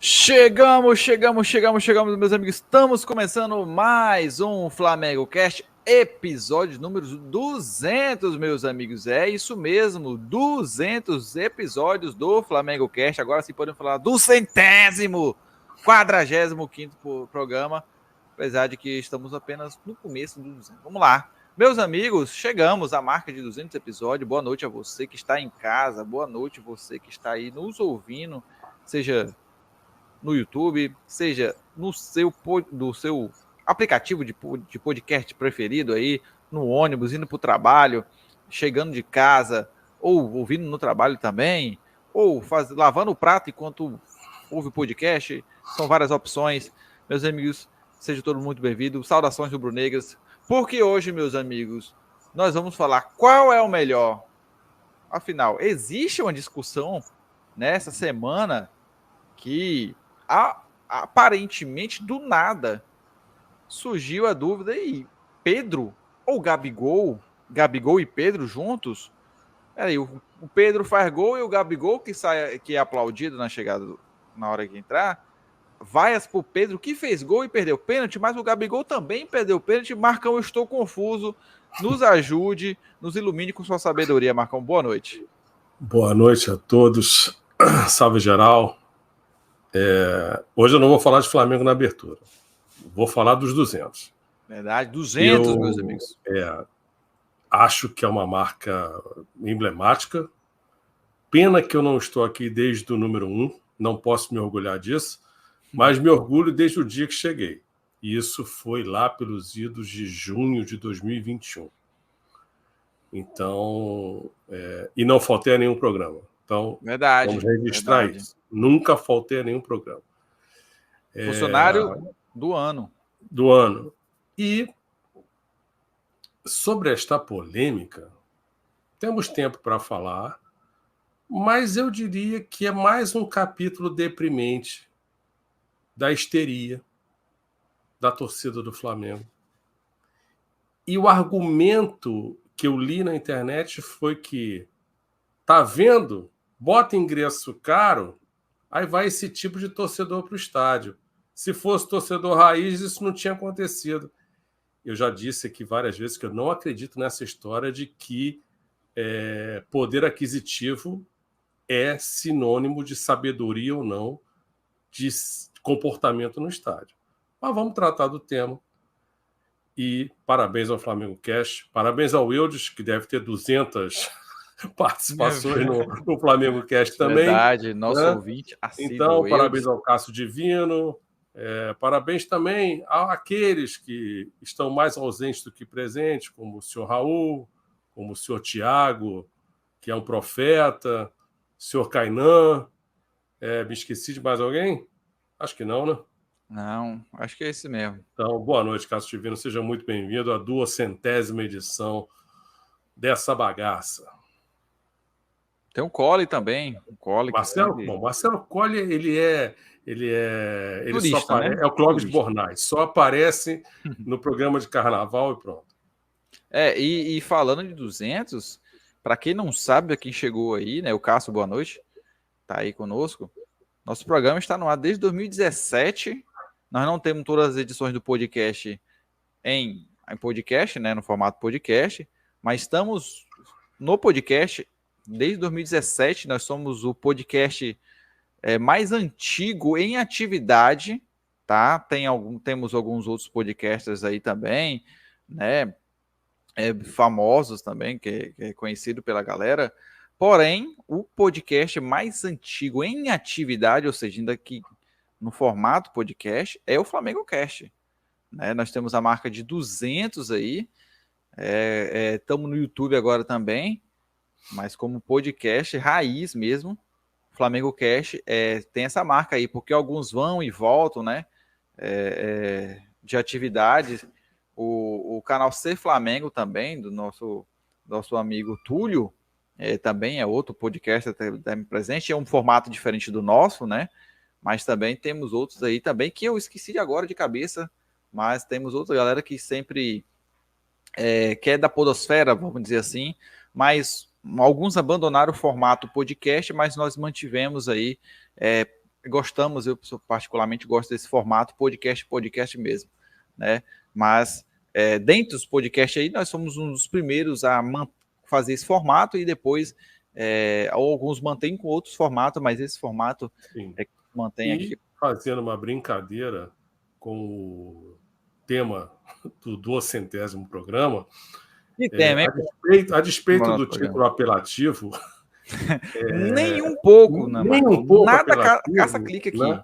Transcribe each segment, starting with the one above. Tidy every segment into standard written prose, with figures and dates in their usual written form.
Chegamos, meus amigos. Estamos começando mais um Flamengo Cast, episódio número 200, meus amigos. É isso mesmo, 200 episódios do Flamengo Cast. Agora sim podemos falar do 45º programa, apesar de que estamos apenas no começo do 200. Vamos lá. Meus amigos, chegamos à marca de 200 episódios. Boa noite a você que está em casa, boa noite a você que está aí nos ouvindo, seja no YouTube, seja no seu aplicativo de podcast preferido aí, no ônibus, indo para o trabalho, chegando de casa, ou ouvindo no trabalho também, ou lavando o prato enquanto ouve o podcast. São várias opções. Meus amigos, sejam todos muito bem-vindos. Saudações rubro-negras. Porque hoje, meus amigos, nós vamos falar qual é o melhor. Afinal, existe uma discussão nessa semana que aparentemente do nada surgiu a dúvida: e Pedro ou Gabigol e Pedro juntos? Peraí, o Pedro faz gol e o Gabigol que é aplaudido na chegada, na hora que entrar, vaias pro Pedro que fez gol e perdeu pênalti, mas o Gabigol também perdeu pênalti. Marcão, eu estou confuso, nos ajude, nos ilumine com sua sabedoria. Marcão, boa noite. Boa noite a todos, salve geral. Hoje eu não vou falar de Flamengo na abertura, vou falar dos 200. Verdade, 200, meus amigos. Acho que é uma marca emblemática. Pena que eu não estou aqui desde o número 1, não posso me orgulhar disso, mas me orgulho desde o dia que cheguei. E isso foi lá pelos idos de junho de 2021. Então, e não faltei a nenhum programa. Então, vamos registrar isso. Nunca faltei a nenhum programa. Funcionário do ano. Do ano. E sobre esta polêmica, temos tempo para falar, mas eu diria que é mais um capítulo deprimente da histeria da torcida do Flamengo. E o argumento que eu li na internet foi que, tá vendo? Bota ingresso caro, aí vai esse tipo de torcedor para o estádio. Se fosse torcedor raiz, isso não tinha acontecido. Eu já disse aqui várias vezes que eu não acredito nessa história de que poder aquisitivo é sinônimo de sabedoria ou não de comportamento no estádio. Mas vamos tratar do tema. E parabéns ao Flamengo Cast, parabéns ao Eudes, que deve ter 200 participações no Flamengo Cast também. Verdade, nosso ouvinte assíduo. Então, parabéns ao Cássio Divino, parabéns também àqueles que estão mais ausentes do que presentes, como o senhor Raul, como o senhor Tiago, que é um profeta, o senhor Kainan. Me esqueci de mais alguém? Acho que não, né? Não, acho que é esse mesmo. Então, boa noite, Cássio Divino. Seja muito bem-vindo à 200ª edição dessa bagaça. Tem o Cole também. Marcelo Cole, ele turista, só aparece, né? É o Clóvis Bornais, só aparece no programa de carnaval e pronto. E falando de 200, para quem não sabe, quem chegou aí, né? O Cássio, boa noite, tá aí conosco. Nosso programa está no ar desde 2017. Nós não temos todas as edições do podcast em podcast, né? No formato podcast, mas estamos no podcast desde 2017. Nós somos o podcast mais antigo em atividade, tá? Temos alguns outros podcasters aí também, né? Famosos também, que é conhecido pela galera. Porém, o podcast mais antigo em atividade, ou seja, ainda que no formato podcast, é o Flamengo Cast. Né? Nós temos a marca de 200 aí. Estamos no YouTube agora também, mas como podcast raiz mesmo, Flamengo Cast tem essa marca aí, porque alguns vão e voltam, né? De atividades. O canal Ser Flamengo também, do nosso amigo Túlio, também é outro podcast também presente, é um formato diferente do nosso, né? Mas também temos outros aí também, que eu esqueci agora de cabeça, mas temos outra galera que sempre quer da podosfera, vamos dizer assim, mas alguns abandonaram o formato podcast, mas nós mantivemos aí gostamos, eu particularmente gosto desse formato, podcast mesmo, né? Mas dentre os podcasts aí, nós somos um dos primeiros a fazer esse formato e depois alguns mantêm com outros formatos, mas esse formato é que mantém aqui. Fazendo uma brincadeira com o tema do 200º programa, a despeito do título apelativo, nem um pouco, né, nem um pouco nada caça-clique aqui. Né?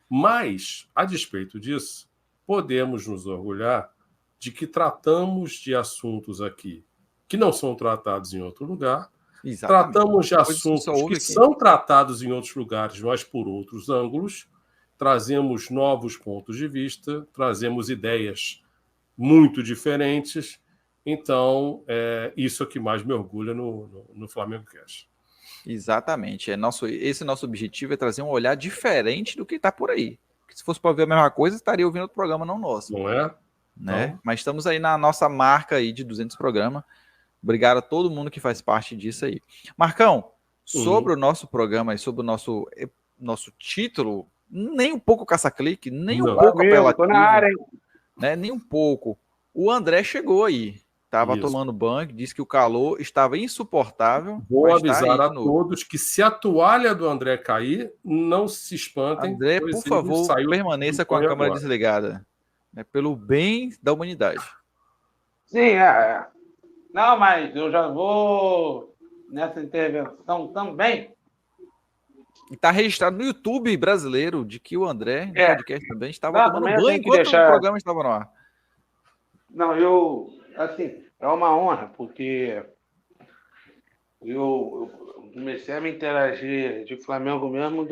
Mas, a despeito disso, podemos nos orgulhar de que tratamos de assuntos aqui que não são tratados em outro lugar. Exatamente. Tratamos de assuntos que são tratados em outros lugares, mas por outros ângulos. Trazemos novos pontos de vista, trazemos ideias muito diferentes. Então, isso é o que mais me orgulha no Flamengo Cast. Exatamente. Esse nosso objetivo é trazer um olhar diferente do que está por aí. Porque se fosse para ver a mesma coisa, estaria ouvindo outro programa, não nosso. Não é? Né? Então... Mas estamos aí na nossa marca aí de 200 programas. Obrigado a todo mundo que faz parte disso aí. Marcão, sobre o nosso programa e sobre o nosso título, nem um pouco caça-clique, nem um pouco apelativo. Tô na área, hein? Né? Nem um pouco. O André chegou aí. Estava tomando banho, disse que o calor estava insuportável. Vou avisar a todos que se a toalha do André cair, não se espantem. André, por favor, permaneça com a câmera desligada. Né? Pelo bem da humanidade. Sim, Não, mas eu já vou nessa intervenção também. E está registrado no YouTube brasileiro de que o André, no podcast também, estava tomando banho enquanto o programa estava no ar. Não, assim, é uma honra, porque eu comecei a me interagir de Flamengo mesmo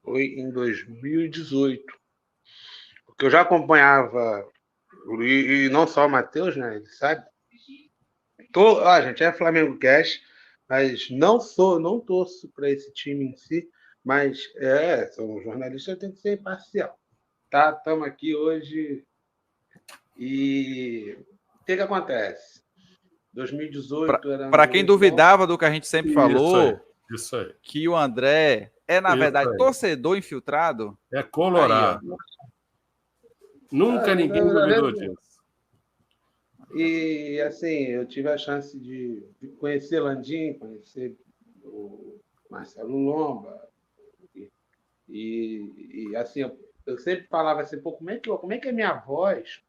foi em 2018. Porque eu já acompanhava, e não só o Matheus, né? Ele sabe. A gente é Flamengo Cast, mas não torço para esse time em si, mas sou um jornalista, eu tenho que ser imparcial. Tá? Estamos aqui hoje e o que acontece? 2018 era... Para quem duvidava do que a gente sempre falou, isso aí. Que o André na verdade, torcedor infiltrado. É colorado. Aí, nunca ninguém duvidou disso. E, assim, eu tive a chance de conhecer Landim, conhecer o Marcelo Lomba. E assim, eu sempre falava assim, como é que a minha voz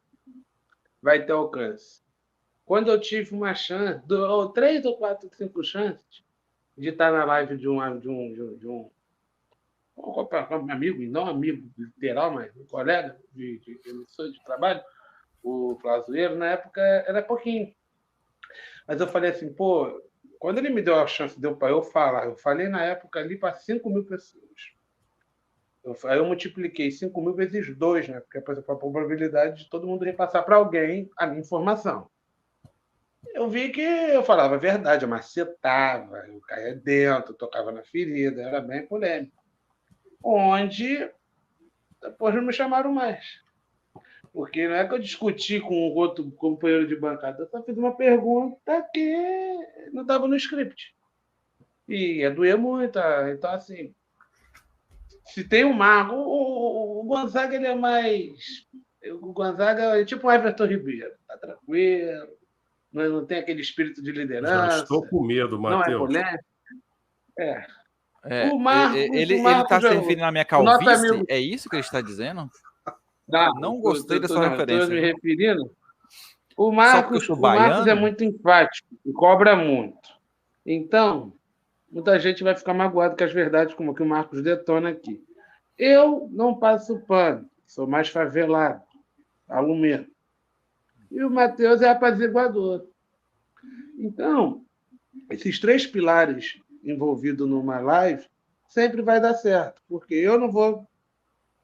vai ter alcance? Quando eu tive uma chance, 3 ou 4, 5 chances de estar na live de um amigo, não amigo literal, mas um colega de emissora de trabalho, o Flazoeiro, na época era pouquinho. Mas eu falei assim, quando ele me deu a chance, deu para eu falar, eu falei na época ali para 5.000 pessoas. Aí eu multipliquei 5.000 vezes 2, né? Porque a probabilidade de todo mundo repassar para alguém a minha informação. Eu vi que eu falava a verdade, eu macetava, eu caía dentro, tocava na ferida, era bem polêmico. Onde depois não me chamaram mais. Porque não é que eu discuti com outro companheiro de bancada, eu só fiz uma pergunta que não estava no script. E ia doer muito. Então, assim, se tem um mago, o Gonzaga ele é mais... O Gonzaga é tipo um Everton Ribeiro. Tá tranquilo, não tem aquele espírito de liderança. Já estou com medo, Matheus. Não é polêmico. O Marcos, ele está se referindo na minha calvície? É isso que ele está dizendo? Não gostei da sua referência. Estou me referindo. O Marcos é muito enfático e cobra muito. Então, muita gente vai ficar magoado com as verdades como que o Marcos detona aqui. Eu não passo pano, sou mais favelado, falo mesmo. E o Matheus é apaziguador. Então, esses 3 pilares envolvidos numa live sempre vai dar certo, porque eu não vou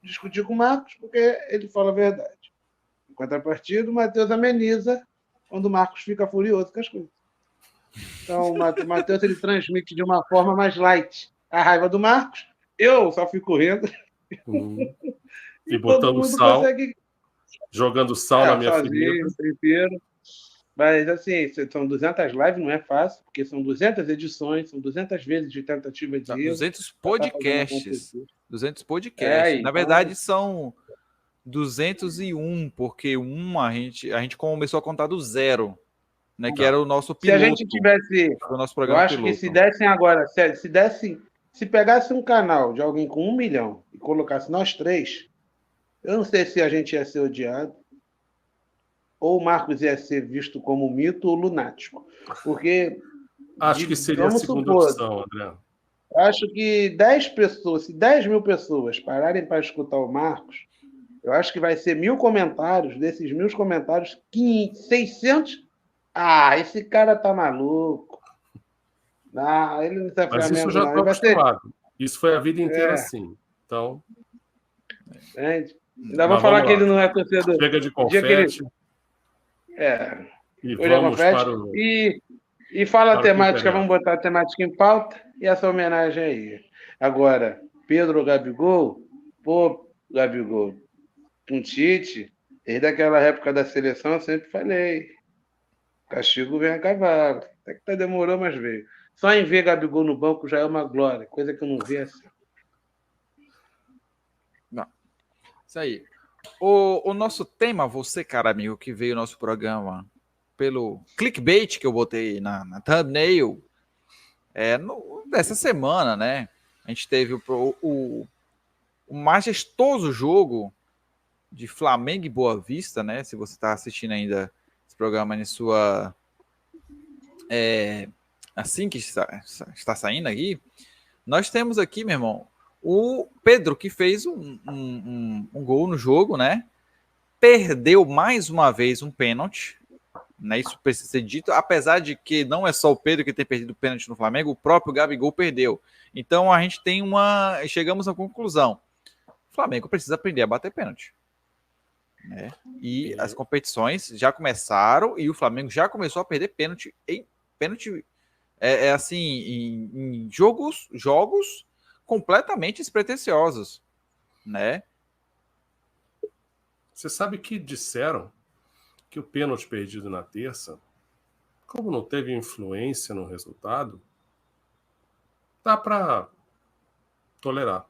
discutir com o Marcos, porque ele fala a verdade. Em contrapartida, o Matheus ameniza quando o Marcos fica furioso com as coisas. Então, o Matheus ele transmite de uma forma mais light a raiva do Marcos. Eu só fico rindo. E botando sal, jogando sal na minha ferida. Tempero. Mas, assim, são 200 lives, não é fácil, porque são 200 edições, são 200 vezes de tentativa de erro. 200 pra tá fazendo podcasts. acontecer. 200 podcasts. É, Na então- verdade, são 201, porque a gente começou a contar do zero, né? Que era o nosso Se a piloto. gente tivesse. O nosso Eu programa acho que piloto. se dessem agora, se dessem. Se pegasse um canal de alguém com 1 milhão e colocasse nós três, eu não sei se a gente ia ser odiado, ou o Marcos ia ser visto como mito ou lunático. Porque, Acho que seria a vamos segunda supor, opção, André. acho que 10 pessoas, se 10 mil pessoas pararem para escutar o Marcos, eu acho que vai ser 1.000 comentários, desses 1.000 comentários, 600. Ah, esse cara tá maluco. Não, ele não está Mas isso eu Flamengo, já não. estou Ele vai ser. acostumado. Isso foi a vida inteira É, assim. Então, ainda vou mas falar vamos que lá. ele não é torcedor. Chega de O dia que ele. confete É, e hoje é vamos confete. para o, E fala a para o que temática, vamos interessa. botar a temática em pauta e essa homenagem aí. Agora, Pedro Gabigol, pô, Gabigol, um Tite, desde aquela época da seleção eu sempre falei. Castigo vem a cavalo. Até que demorou, mas veio. Só em ver Gabigol no banco já é uma glória, coisa que eu não vi assim. Não. Isso aí. O nosso tema, você, cara amigo, que veio o nosso programa pelo clickbait que eu botei na thumbnail, dessa semana, né? A gente teve o majestoso jogo de Flamengo e Boa Vista, né? Se você está assistindo ainda esse programa em sua. Assim que está saindo aqui, nós temos aqui, meu irmão, o Pedro que fez um gol no jogo, né? Perdeu mais uma vez um pênalti, né? Isso precisa ser dito, apesar de que não é só o Pedro que tem perdido o pênalti no Flamengo, o próprio Gabigol perdeu. Então a gente tem chegamos à conclusão: o Flamengo precisa aprender a bater pênalti, né? E as competições já começaram e o Flamengo já começou a perder pênalti em pênalti assim em jogos completamente despretensiosos, né? Você sabe que disseram que o pênalti perdido na terça, como não teve influência no resultado, dá para tolerar.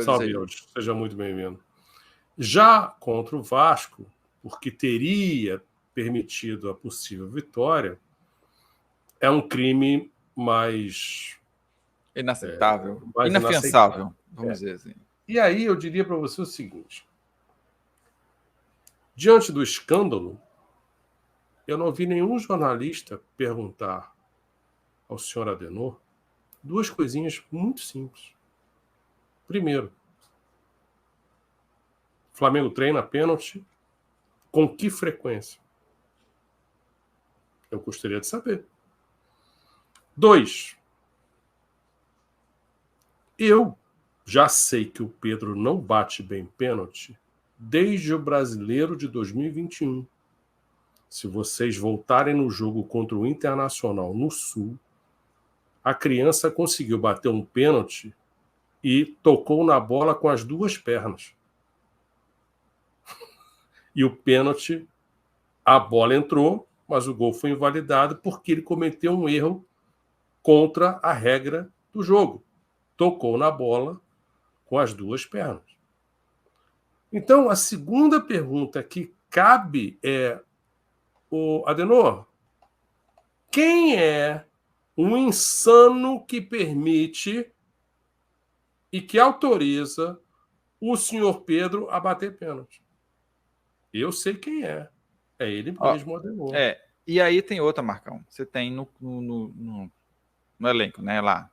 Salve, Eudes. Seja muito bem-vindo. Já contra o Vasco, porque teria permitido a possível vitória, é um crime mais inaceitável, mais inafiançável, vamos dizer assim. E aí eu diria para você o seguinte: diante do escândalo, eu não vi nenhum jornalista perguntar ao senhor Adenor duas coisinhas muito simples. Primeiro, o Flamengo treina pênalti com que frequência? Eu gostaria de saber. 2, eu já sei que o Pedro não bate bem pênalti desde o Brasileiro de 2021. Se vocês voltarem no jogo contra o Internacional no Sul, a criança conseguiu bater um pênalti e tocou na bola com as duas pernas. E o pênalti, a bola entrou, mas o gol foi invalidado porque ele cometeu um erro contra a regra do jogo. Tocou na bola com as duas pernas. Então, a segunda pergunta que cabe é: o Adenor, quem é um insano que permite e que autoriza o senhor Pedro a bater pênalti? Eu sei quem é. É ele mesmo, Adenor. E aí tem outra, Marcão. Você tem no elenco, né? Lá,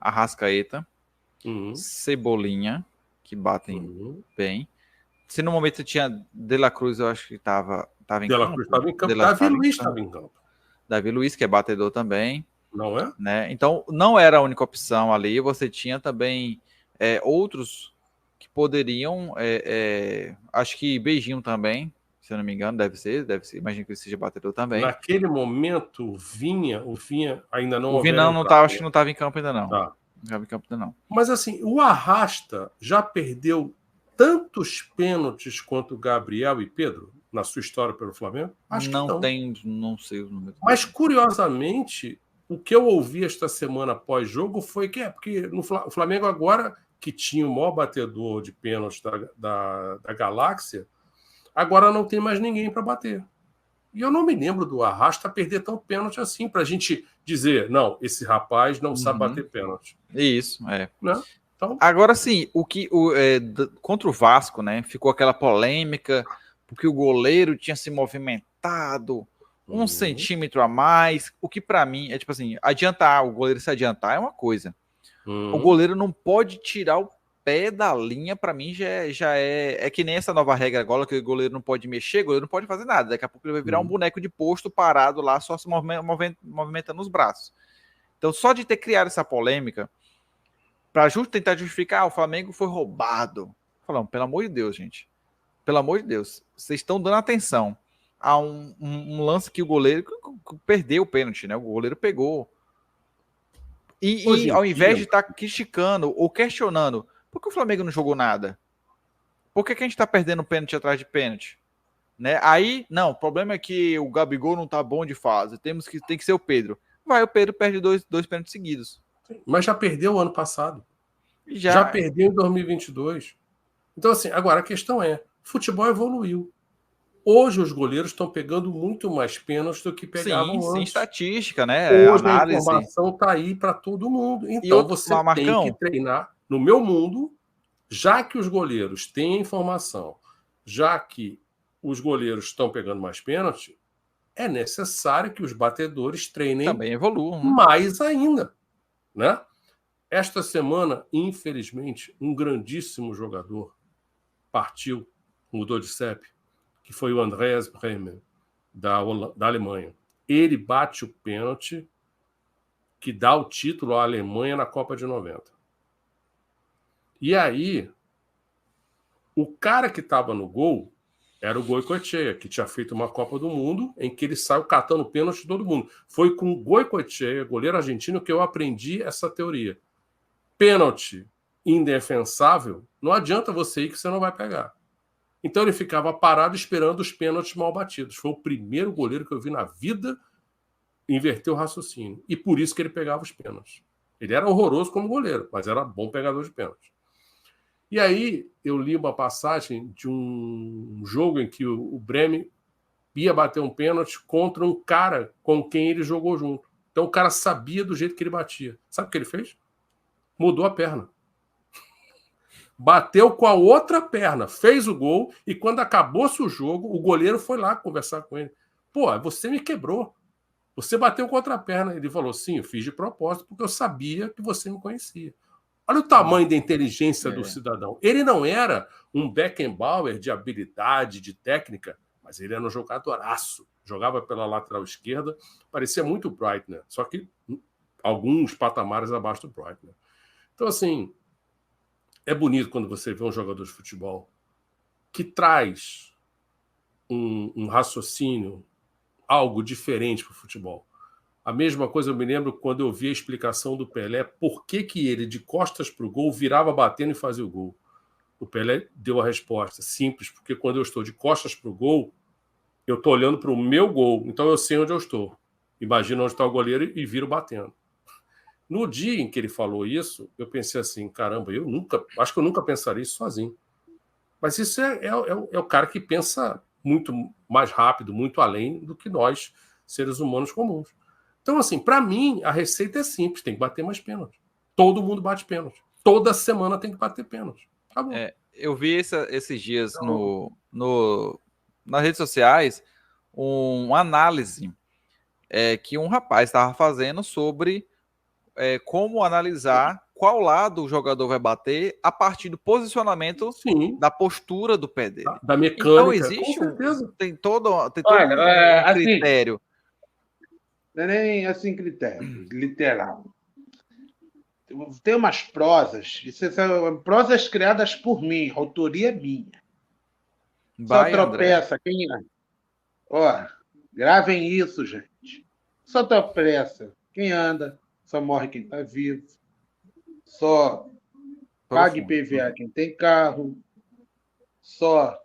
Arrascaeta, Cebolinha, que batem bem. Se no momento tinha De La Cruz, eu acho que estava em De La campo. Cruz estava em campo. Davi Luiz estava em campo. Davi Luiz, que é batedor também. Não é? Né? Então, não era a única opção ali. Você tinha também outros que poderiam. Acho que Beijinho também, se eu não me engano, deve ser. Imagino que ele seja batedor também. Naquele momento, o Vinha ainda não. O Vinha não estava, acho que não estava em campo ainda não. Tá. Não estava em campo ainda não. Mas assim, o Arrasta já perdeu tantos pênaltis quanto o Gabriel e Pedro? na sua história pelo Flamengo? Acho que Não não. tem, não sei os números. Mas, curiosamente, o que eu ouvi esta semana pós-jogo foi que porque o Flamengo agora, que tinha o maior batedor de pênaltis da galáxia, agora não tem mais ninguém para bater. E eu não me lembro do Arrasta perder tanto pênalti assim, para a gente dizer, não, esse rapaz não sabe bater pênalti. Isso, é. Né? Então, agora sim, contra o Vasco, né? Ficou aquela polêmica, porque o goleiro tinha se movimentado 1 centímetro a mais, o que para mim é tipo assim, o goleiro se adiantar é uma coisa. O goleiro não pode tirar o pé da linha, para mim já é que nem essa nova regra agora, que o goleiro não pode mexer, o goleiro não pode fazer nada, daqui a pouco ele vai virar um boneco de posto parado lá, só se movimentando os braços. Então só de ter criado essa polêmica, para tentar justificar, o Flamengo foi roubado. Falando, pelo amor de Deus, gente. Pelo amor de Deus. Vocês estão dando atenção a um lance que o goleiro perdeu o pênalti, né? O goleiro pegou. E ao invés de estar criticando ou questionando, por que o Flamengo não jogou nada? Por que a gente está perdendo pênalti atrás de pênalti? Né? Aí, não, o problema é que o Gabigol não tá bom de fase. Tem que ser o Pedro. O Pedro perde dois pênaltis seguidos. Mas já perdeu o ano passado. Já perdeu em 2022. Então, assim, agora a questão é, futebol evoluiu. Hoje os goleiros estão pegando muito mais pênaltis do que pegavam antes. Sim, estatística, né? Hoje a informação está aí para todo mundo. Então você tem que treinar. No meu mundo, já que os goleiros têm informação, já que os goleiros estão pegando mais pênalti, é necessário que os batedores treinem também evoluam, né? mais ainda, né? Esta semana, infelizmente, um grandíssimo jogador partiu, mudou de CEP, que foi o Andreas Bremer, da Alemanha. Ele bate o pênalti que dá o título à Alemanha na Copa de 90. E aí, o cara que estava no gol era o Goicoechea, que tinha feito uma Copa do Mundo em que ele saiu catando pênalti de todo mundo. Foi com o Goicoechea, goleiro argentino, que eu aprendi essa teoria. Pênalti indefensável, não adianta você ir que você não vai pegar. Então ele ficava parado esperando os pênaltis mal batidos. Foi o primeiro goleiro que eu vi na vida inverter o raciocínio. E por isso que ele pegava os pênaltis. Ele era horroroso como goleiro, mas era bom pegador de pênaltis. E aí eu li uma passagem de um jogo em que o Bremen ia bater um pênalti contra um cara com quem ele jogou junto. Então o cara sabia do jeito que ele batia. Sabe o que ele fez? Mudou a perna. Bateu com a outra perna, fez o gol, e quando acabou-se o jogo, o goleiro foi lá conversar com ele. Pô, você me quebrou. Você bateu com a outra perna. Ele falou, sim, eu fiz de propósito, porque eu sabia que você me conhecia. Olha o tamanho da inteligência do cidadão. Ele não era um Beckenbauer de habilidade, de técnica, mas ele era um jogadoraço. Jogava pela lateral esquerda, parecia muito o Breitner, só que alguns patamares abaixo do Breitner. Então, assim, é bonito quando você vê um jogador de futebol que traz um raciocínio, algo diferente para o futebol. A mesma coisa eu me lembro quando eu vi a explicação do Pelé, por que ele, de costas para o gol, virava batendo e fazia o gol. O Pelé deu a resposta, simples, porque quando eu estou de costas para o gol, eu estou olhando para o meu gol, então eu sei onde eu estou. Imagina onde está o goleiro e viro batendo. No dia em que ele falou isso, eu pensei assim, caramba, acho que eu nunca pensaria isso sozinho. Mas isso é o cara que pensa muito mais rápido, muito além do que nós, seres humanos comuns. Então, assim, para mim, a receita é simples, tem que bater mais pênalti. Todo mundo bate pênalti. Toda semana tem que bater pênalti. Tá bom. Eu vi esses dias nas redes sociais uma análise que um rapaz estava fazendo sobre como analisar qual lado o jogador vai bater a partir do posicionamento da postura do pé dele. Da mecânica. Então existe tem todo um critério. Assim, não é nem assim critério, literal. Tem umas prosas, são prosas criadas por mim, autoria minha. Só tropeça quem... Ó, gravem isso, gente. Só tropeça quem anda, só morre quem está vivo. Só paga IPVA quem tem carro. Só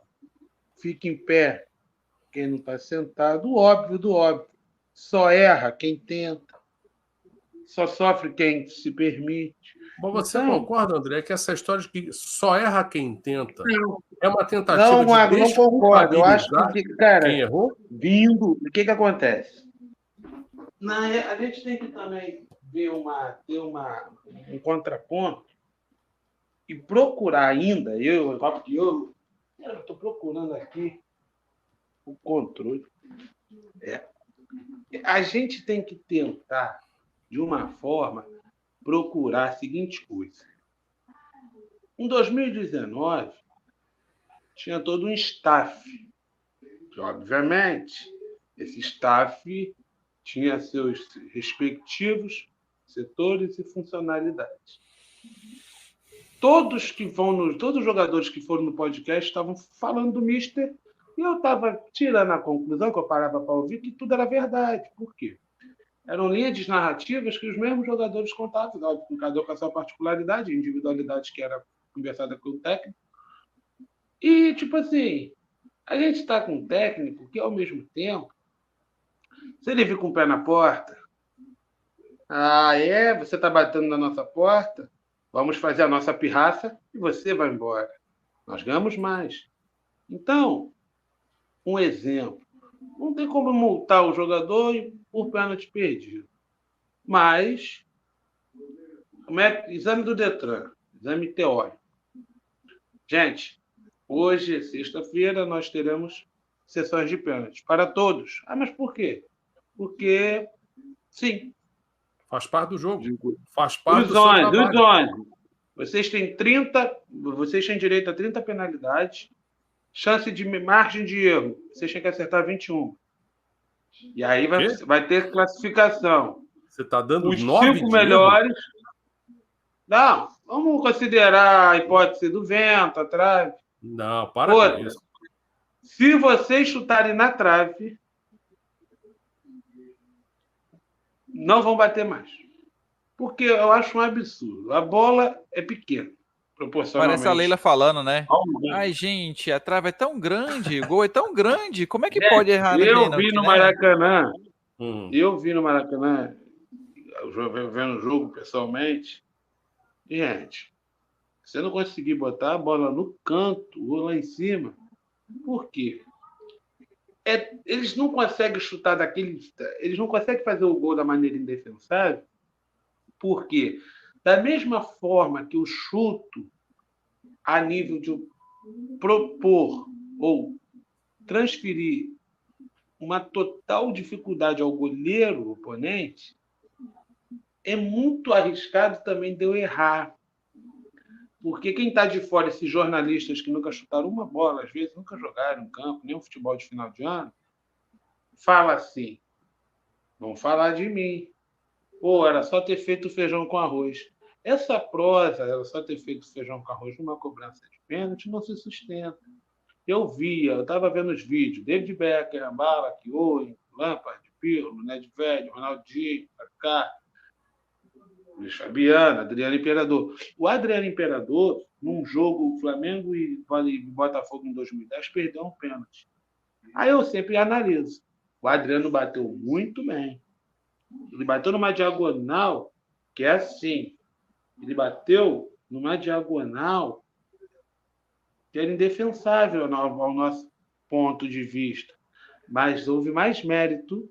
fica em pé quem não está sentado, o óbvio do óbvio. Só erra quem tenta, só sofre quem se permite. Mas você Então, concorda, André, que essa história de que só erra quem tenta não, é uma tentativa de Magno, não concordo. Eu acho desculpabilizar que, cara, quem errou? o que acontece? A gente tem que também ter um contraponto e procurar ainda, eu estou procurando aqui o controle. A gente tem que tentar, de uma forma, procurar a seguinte coisa. Em 2019, tinha todo um staff. Obviamente, esse staff tinha seus respectivos setores e funcionalidades. Todos os jogadores que foram no podcast estavam falando do Mister e eu estava tirando a conclusão, que eu parava para ouvir, que tudo era verdade. Por quê? Eram linhas narrativas que os mesmos jogadores contavam, cada um com a sua particularidade, individualidade que era conversada com o técnico. E, tipo assim, a gente está com um técnico que, ao mesmo tempo, se ele vir com o pé na porta, você está batendo na nossa porta, vamos fazer a nossa pirraça e você vai embora. Nós ganhamos mais. Então, um exemplo. Não tem como multar o jogador por pênalti perdido. Mas, exame do Detran, exame teórico. Gente, hoje, sexta-feira, nós teremos sessões de pênalti para todos. Mas por quê? Porque, sim. Faz parte do jogo. Faz parte do seu trabalho. Os 11. Vocês têm direito a 30 penalidades. Chance de margem de erro. Vocês têm que acertar 21. E aí vai ter classificação. Você está dando os 9 5 melhores. Não, vamos considerar a hipótese do vento, a trave. Não, para com isso. Se vocês chutarem na trave, não vão bater mais. Porque eu acho um absurdo. A bola é pequena, proporcionalmente. Parece a Leila falando, né? Ai, gente, a trave é tão grande, o gol é tão grande, como é que pode errar? Eu vi no Maracanã, vendo o jogo pessoalmente, gente, você não conseguir botar a bola no canto ou lá em cima, por quê? Eles não conseguem chutar eles não conseguem fazer o gol da maneira indefensável, porque da mesma forma que o chuto a nível de propor ou transferir uma total dificuldade ao goleiro oponente, é muito arriscado também de eu errar. Porque quem está de fora, esses jornalistas que nunca chutaram uma bola, às vezes nunca jogaram em campo, nem um futebol de final de ano, fala assim, vão falar de mim. Era só ter feito feijão com arroz. Essa prosa, era só ter feito feijão com arroz numa cobrança de pênalti, não se sustenta. Eu estava vendo os vídeos, David Beckham, Bala, Owen, Lampard, Pirlo, Nedved, Ronaldinho, Kaká, Luiz Fabiano, Adriano Imperador. O Adriano Imperador, num jogo Flamengo e Botafogo em 2010, perdeu um pênalti. Aí eu sempre analiso. O Adriano bateu muito bem. Ele bateu numa diagonal que é assim. Ele bateu numa diagonal que era indefensável ao nosso ponto de vista. Mas houve mais mérito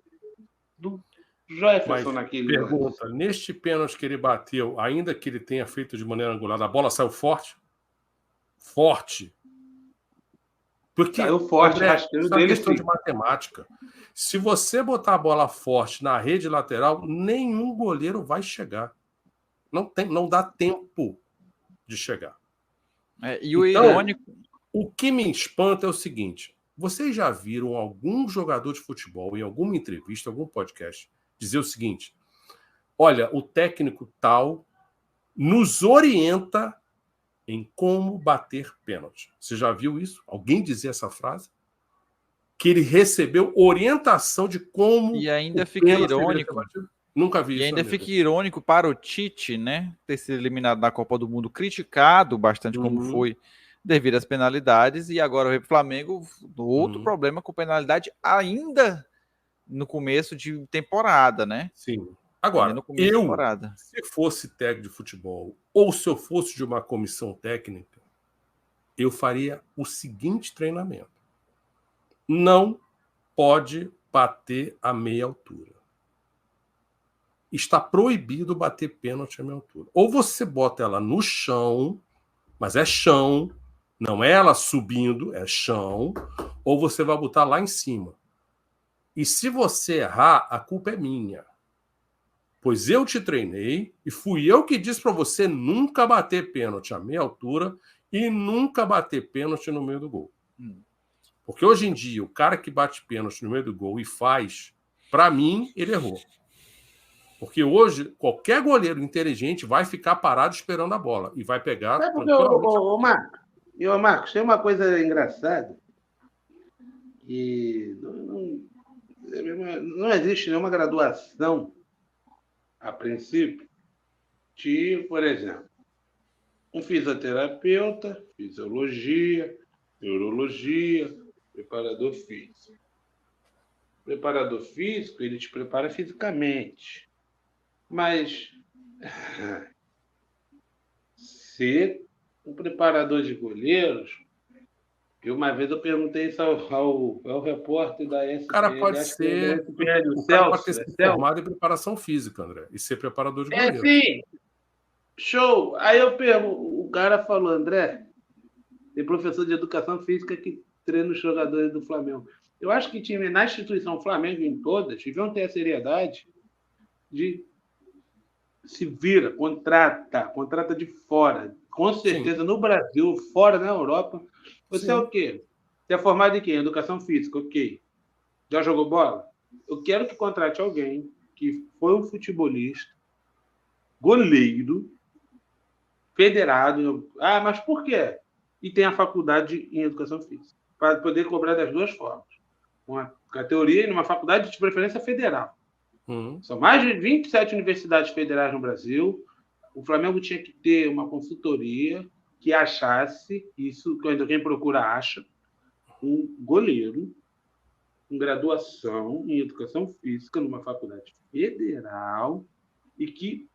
do Jefferson naquele pergunta, neste pênalti que ele bateu, ainda que ele tenha feito de maneira angular, a bola saiu forte? Forte. Porque, saiu forte, André, isso é uma questão de matemática. Se você botar a bola forte na rede lateral, nenhum goleiro vai chegar. Não dá tempo de chegar. E o irônico... O que me espanta é o seguinte: vocês já viram algum jogador de futebol, em alguma entrevista, algum podcast, dizer o seguinte: olha, o técnico tal nos orienta em como bater pênalti. Você já viu isso? Alguém dizer essa frase? Que ele recebeu orientação de como... E ainda fica irônico. Nunca vi isso. E ainda fica irônico para o Tite, né? Ter sido eliminado da Copa do Mundo, criticado bastante como foi devido às penalidades, e agora o Flamengo, outro problema com penalidade ainda no começo de temporada, né? Sim. Agora, se fosse técnico de futebol, ou se eu fosse de uma comissão técnica, eu faria o seguinte treinamento. Não pode bater a meia altura. Está proibido bater pênalti a meia altura. Ou você bota ela no chão, mas é chão, não é ela subindo, é chão, ou você vai botar lá em cima. E se você errar, a culpa é minha. Pois eu te treinei e fui eu que disse para você nunca bater pênalti a meia altura e nunca bater pênalti no meio do gol. Porque hoje em dia, o cara que bate pênalti no meio do gol e faz, para mim, ele errou. Porque hoje, qualquer goleiro inteligente vai ficar parado esperando a bola e vai pegar... Sabe porque, Marcos, tem uma coisa engraçada que não existe nenhuma graduação a princípio de, por exemplo, um fisioterapeuta, fisiologia, neurologia, preparador físico. O preparador físico, ele te prepara fisicamente. Mas ser um preparador de goleiros, uma vez eu perguntei isso ao repórter da SPN. O cara pode ser formado em preparação física, André, e ser preparador de goleiros. Sim. Show. Aí o cara falou, André, tem professor de educação física que treina os jogadores do Flamengo. Eu acho que time na instituição Flamengo, em todas, deviam ter a seriedade de se vira, contrata de fora. Com certeza, sim. No Brasil, fora na Europa, você é o quê? Você é formado em quê? Educação física, ok. Já jogou bola? Eu quero que contrate alguém que foi um futebolista, goleiro, federado. Ah, mas por quê? E tem a faculdade em educação física, para poder cobrar das duas formas. Uma categoria e numa faculdade de preferência federal. São mais de 27 universidades federais no Brasil. O Flamengo tinha que ter uma consultoria que achasse, isso quando quem procura acha, um goleiro com graduação em educação física numa faculdade federal e que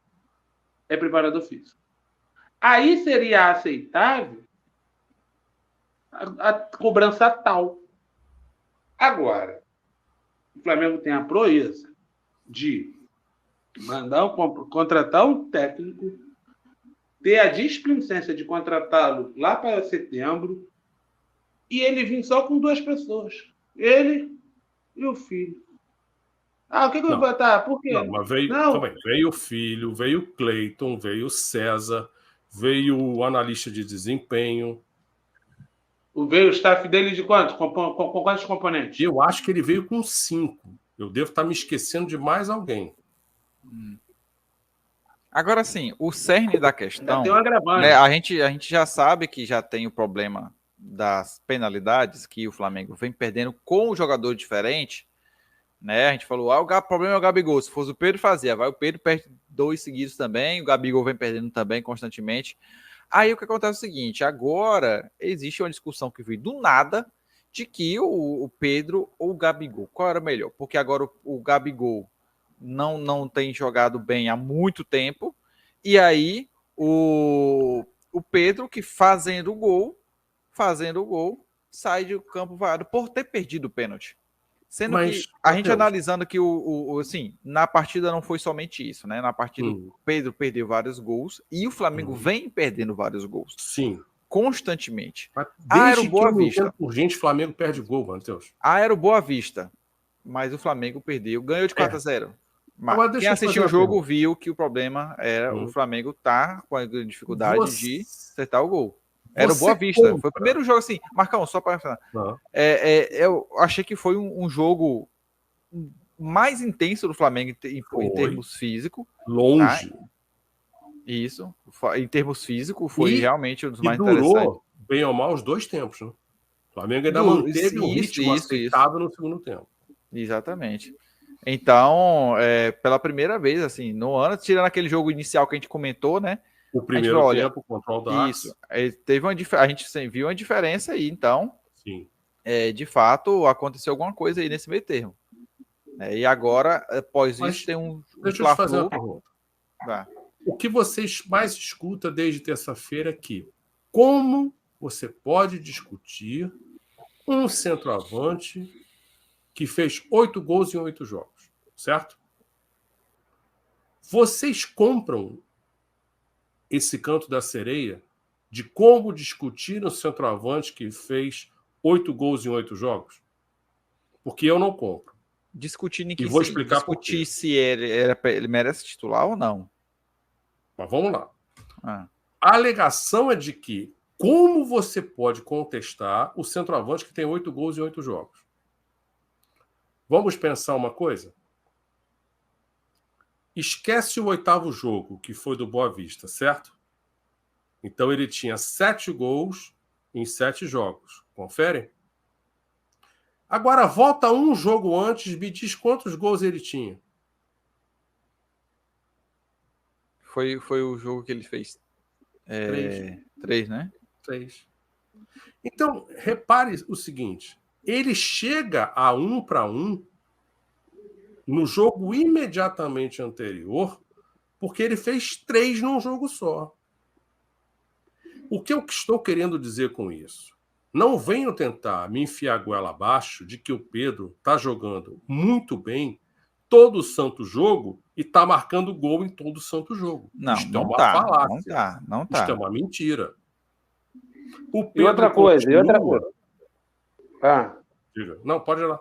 é preparador físico. Aí seria aceitável a cobrança tal. Agora, o Flamengo tem a proeza de contratar um técnico, ter a displicência de contratá-lo lá para setembro e ele vir só com 2 pessoas. Ele e o filho. O que eu vou botar? Por quê? Não, mas veio o filho, veio o Cleiton, veio o César, veio o analista de desempenho. Veio o staff dele de quanto? Com quantos componentes? Eu acho que ele veio com 5. Eu devo estar me esquecendo de mais alguém. Agora sim, o cerne da questão, tem um agravante. Né, a gente já sabe que já tem o problema das penalidades, que o Flamengo vem perdendo com um jogador diferente, né? A gente falou, o problema é o Gabigol, se fosse o Pedro fazia, vai o Pedro perde 2 seguidos também, o Gabigol vem perdendo também constantemente. Aí o que acontece é o seguinte, agora existe uma discussão que veio do nada de que o Pedro ou o Gabigol, qual era melhor? Porque agora o Gabigol não tem jogado bem há muito tempo, e aí o Pedro, que fazendo o gol, sai do campo vaiado por ter perdido o pênalti. Sendo que a gente analisando que assim, na partida não foi somente isso, né? Na partida o Pedro perdeu vários gols e o Flamengo vem perdendo vários gols. Sim. Constantemente. Desde que Boa Vista. Por gente, o Flamengo perde gol, Matheus. Era o Boa Vista, mas o Flamengo perdeu, ganhou de 4-0. Mas quem assistiu o jogo viu que o problema era o Flamengo tá com a dificuldade de acertar o gol. Era o Boa Vista. Foi o primeiro jogo assim. Marcão, só para falar. Eu achei que foi um jogo mais intenso do Flamengo em termos físicos. Longe. Tá? Isso. Em termos físicos, foi realmente um dos mais interessantes. Durou, bem ou mal, os 2 tempos. Né? O Flamengo ainda manteve um ritmo aceitável no segundo tempo. Exatamente. Então, pela primeira vez, assim, no ano, tirando aquele jogo inicial que a gente comentou, né? O primeiro tempo contra o Audax. Isso. A gente viu uma diferença aí, então. Sim. De fato, aconteceu alguma coisa aí nesse meio termo. E agora, após isso, tem um deixa eu te fazer uma pergunta. O que vocês mais escutam desde terça-feira aqui? Como você pode discutir um centroavante que fez 8 gols em 8 jogos, certo? Vocês compram esse canto da sereia de como discutir um centroavante que fez 8 gols em 8 jogos? Porque eu não compro. Discutir e vou explicar por quê. Se ele merece titular ou não. Mas vamos lá. A alegação é de que como você pode contestar o centroavante que tem 8 gols em 8 jogos? Vamos pensar uma coisa? Esquece o 8º jogo, que foi do Boa Vista, certo? Então ele tinha 7 gols em 7 jogos. Confere? Agora volta um jogo antes, me diz quantos gols ele tinha. Foi o jogo que ele fez. 3, né? 3. Então, repare o seguinte. Ele chega a 1-1 no jogo imediatamente anterior, porque ele fez 3 num jogo só. O que eu estou querendo dizer com isso? Não venho tentar me enfiar a goela abaixo de que o Pedro está jogando muito bem todo o santo jogo e está marcando gol em todo o santo jogo. Não, Isto não é uma tá, falácia. Não tá. Isto é uma mentira. O Pedro e outra coisa. Diga. Não, pode ir lá.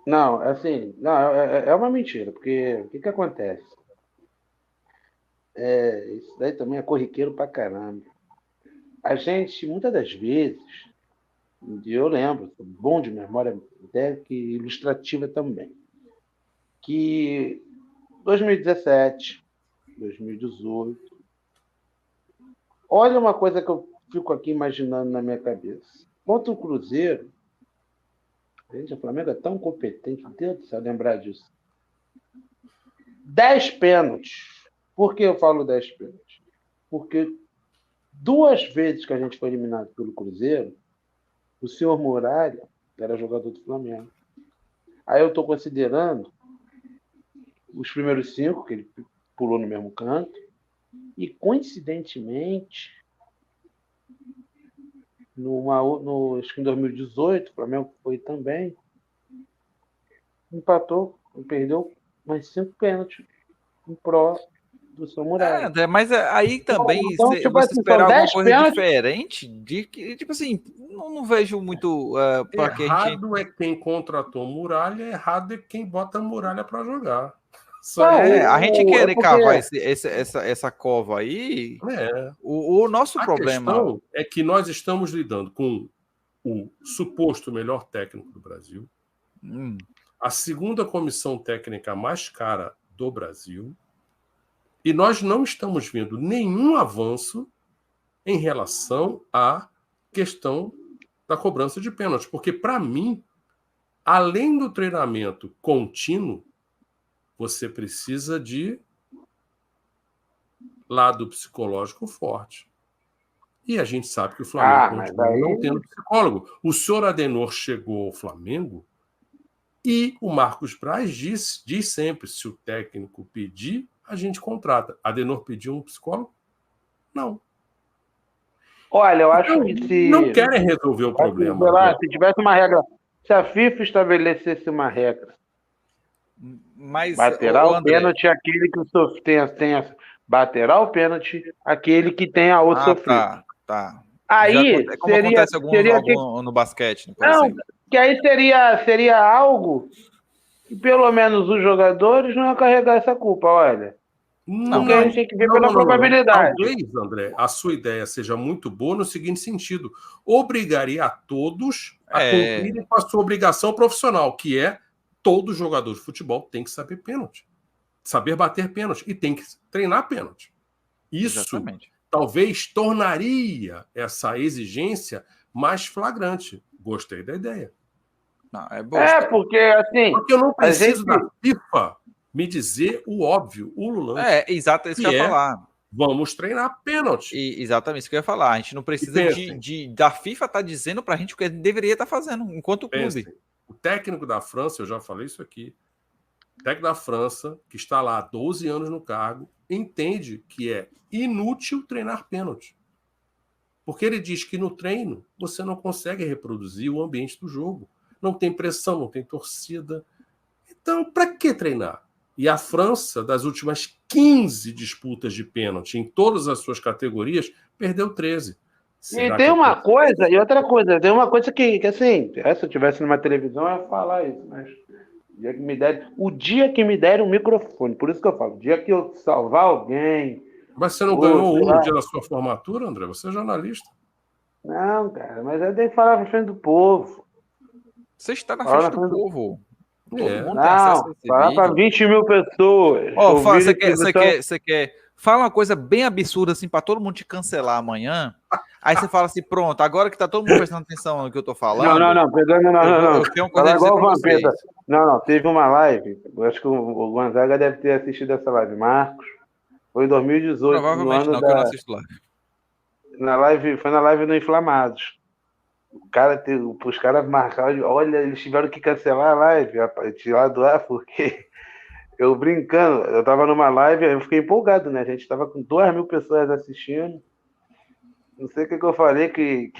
Não, assim, é uma mentira, porque o que acontece? Isso daí também é corriqueiro pra caramba. A gente, muitas das vezes, eu lembro, bom de memória, até que ilustrativa também, que 2017, 2018, olha uma coisa que eu fico aqui imaginando na minha cabeça. Contra o Cruzeiro, gente, o Flamengo é tão competente, meu Deus do céu, lembrar disso. 10 pênaltis. Por que eu falo 10 pênaltis? Porque 2 vezes que a gente foi eliminado pelo Cruzeiro, o senhor Muralha era jogador do Flamengo. Aí eu estou considerando os primeiros 5, que ele pulou no mesmo canto, e coincidentemente, acho que em 2018, o Flamengo foi também, empatou, perdeu mais 5 pênaltis em pró do seu Muralha. Mas aí também então, tipo você assim, esperar alguma coisa pênaltis diferente de que, tipo assim, não vejo muito para que a gente... Errado é quem contratou Muralha, errado é quem bota Muralha para jogar. A gente querer cavar essa cova aí, o nosso problema... A questão é que nós estamos lidando com o suposto melhor técnico do Brasil, a segunda comissão técnica mais cara do Brasil, e nós não estamos vendo nenhum avanço em relação à questão da cobrança de pênalti. Porque, para mim, além do treinamento contínuo, você precisa de lado psicológico forte. E a gente sabe que o Flamengo não tem psicólogo. O senhor Adenor chegou ao Flamengo e o Marcos Braz diz sempre, se o técnico pedir, a gente contrata. Adenor pediu um psicólogo? Não. Olha, eu acho que se... Não querem resolver o problema. Se tivesse uma regra, se a FIFA estabelecesse uma regra, baterá o pênalti aquele que tenha baterá o pênalti aquele que tenha o sofrido. Tá. Aí como acontece no basquete, por exemplo. Que aí seria algo que pelo menos os jogadores não iam carregar essa culpa, olha. Porque a gente tem que ver pela probabilidade. Talvez, André, a sua ideia seja muito boa no seguinte sentido: obrigaria a todos a cumprirem com a sua obrigação profissional, que é todo jogador de futebol tem que saber pênalti, saber bater pênalti e tem que treinar pênalti. Isso talvez tornaria essa exigência mais flagrante. Gostei da ideia. Não, porque assim... Porque eu não preciso da FIFA me dizer o óbvio, o Lulante. Exato, é isso que eu ia falar. Vamos treinar pênalti. Exatamente isso que eu ia falar. A gente não precisa da FIFA estar dizendo pra gente o que ele deveria estar fazendo, enquanto clube. O técnico da França, eu já falei isso aqui, o técnico da França, que está lá há 12 anos no cargo, entende que é inútil treinar pênalti. Porque ele diz que no treino você não consegue reproduzir o ambiente do jogo. Não tem pressão, não tem torcida. Então, para que treinar? E a França, das últimas 15 disputas de pênalti em todas as suas categorias, perdeu 13. E tem uma coisa, e outra coisa, tem uma coisa que assim, se eu tivesse numa televisão, eu ia falar isso, mas o dia que me derem um microfone, por isso que eu falo, o dia que eu salvar alguém. Mas você não ganhou no dia da sua formatura, André? Você é jornalista. Não, cara, mas eu tenho que falar na frente do povo. Você está na frente do povo. Todo mundo tem acesso a esse falar para 20 mil pessoas. Você quer. Fala uma coisa bem absurda assim para todo mundo te cancelar amanhã. Aí você fala assim, pronto, agora que tá todo mundo prestando atenção no que eu tô falando. Não. Eu tenho uma coisa a dizer pra vocês. Não, teve uma live. Eu acho que o Gonzaga deve ter assistido essa live. Marcos. Foi em 2018. Provavelmente não, que eu não assisto live. Foi na live do Inflamados. Os caras marcaram, olha, eles tiveram que cancelar a live, tirar do ar, porque eu brincando, eu tava numa live, eu fiquei empolgado, né? A gente tava com 2 mil pessoas assistindo. Não sei o que eu falei, que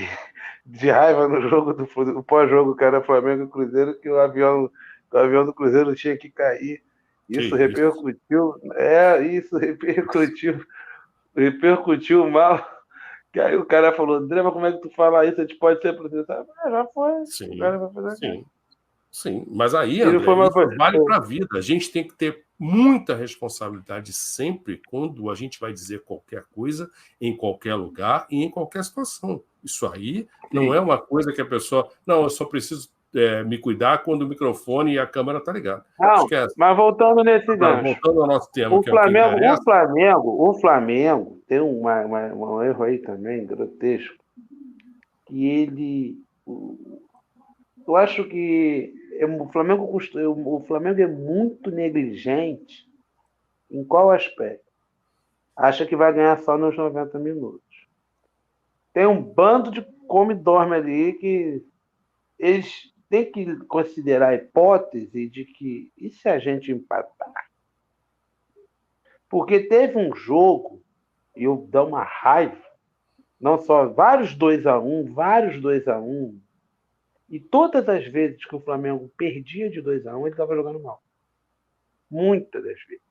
de raiva no jogo do pós-jogo, que era Flamengo e Cruzeiro, que o avião do Cruzeiro tinha que cair. Isso repercutiu. Repercutiu mal. Que aí o cara falou, André, mas como é que tu fala isso? A gente pode ser processado? Já foi. Sim, o cara vai fazer sim. Mas aí, André, isso vale para a vida. A gente tem que ter muita responsabilidade sempre quando a gente vai dizer qualquer coisa, em qualquer lugar e em qualquer situação. Isso aí não é uma coisa que a pessoa... Não, eu só preciso me cuidar quando o microfone e a câmera tá ligado. Não, mas voltando nesse gancho. Voltando ao nosso tema. O Flamengo tem um erro aí também, grotesco, que ele... Eu acho que o Flamengo é muito negligente. Em qual aspecto? Acha que vai ganhar só nos 90 minutos. Tem um bando de come e dorme ali que eles têm que considerar a hipótese de que e se a gente empatar? Porque teve um jogo, e eu dou uma raiva, não só vários 2-1, e todas as vezes que o Flamengo perdia de 2-1, ele estava jogando mal. Muitas das vezes.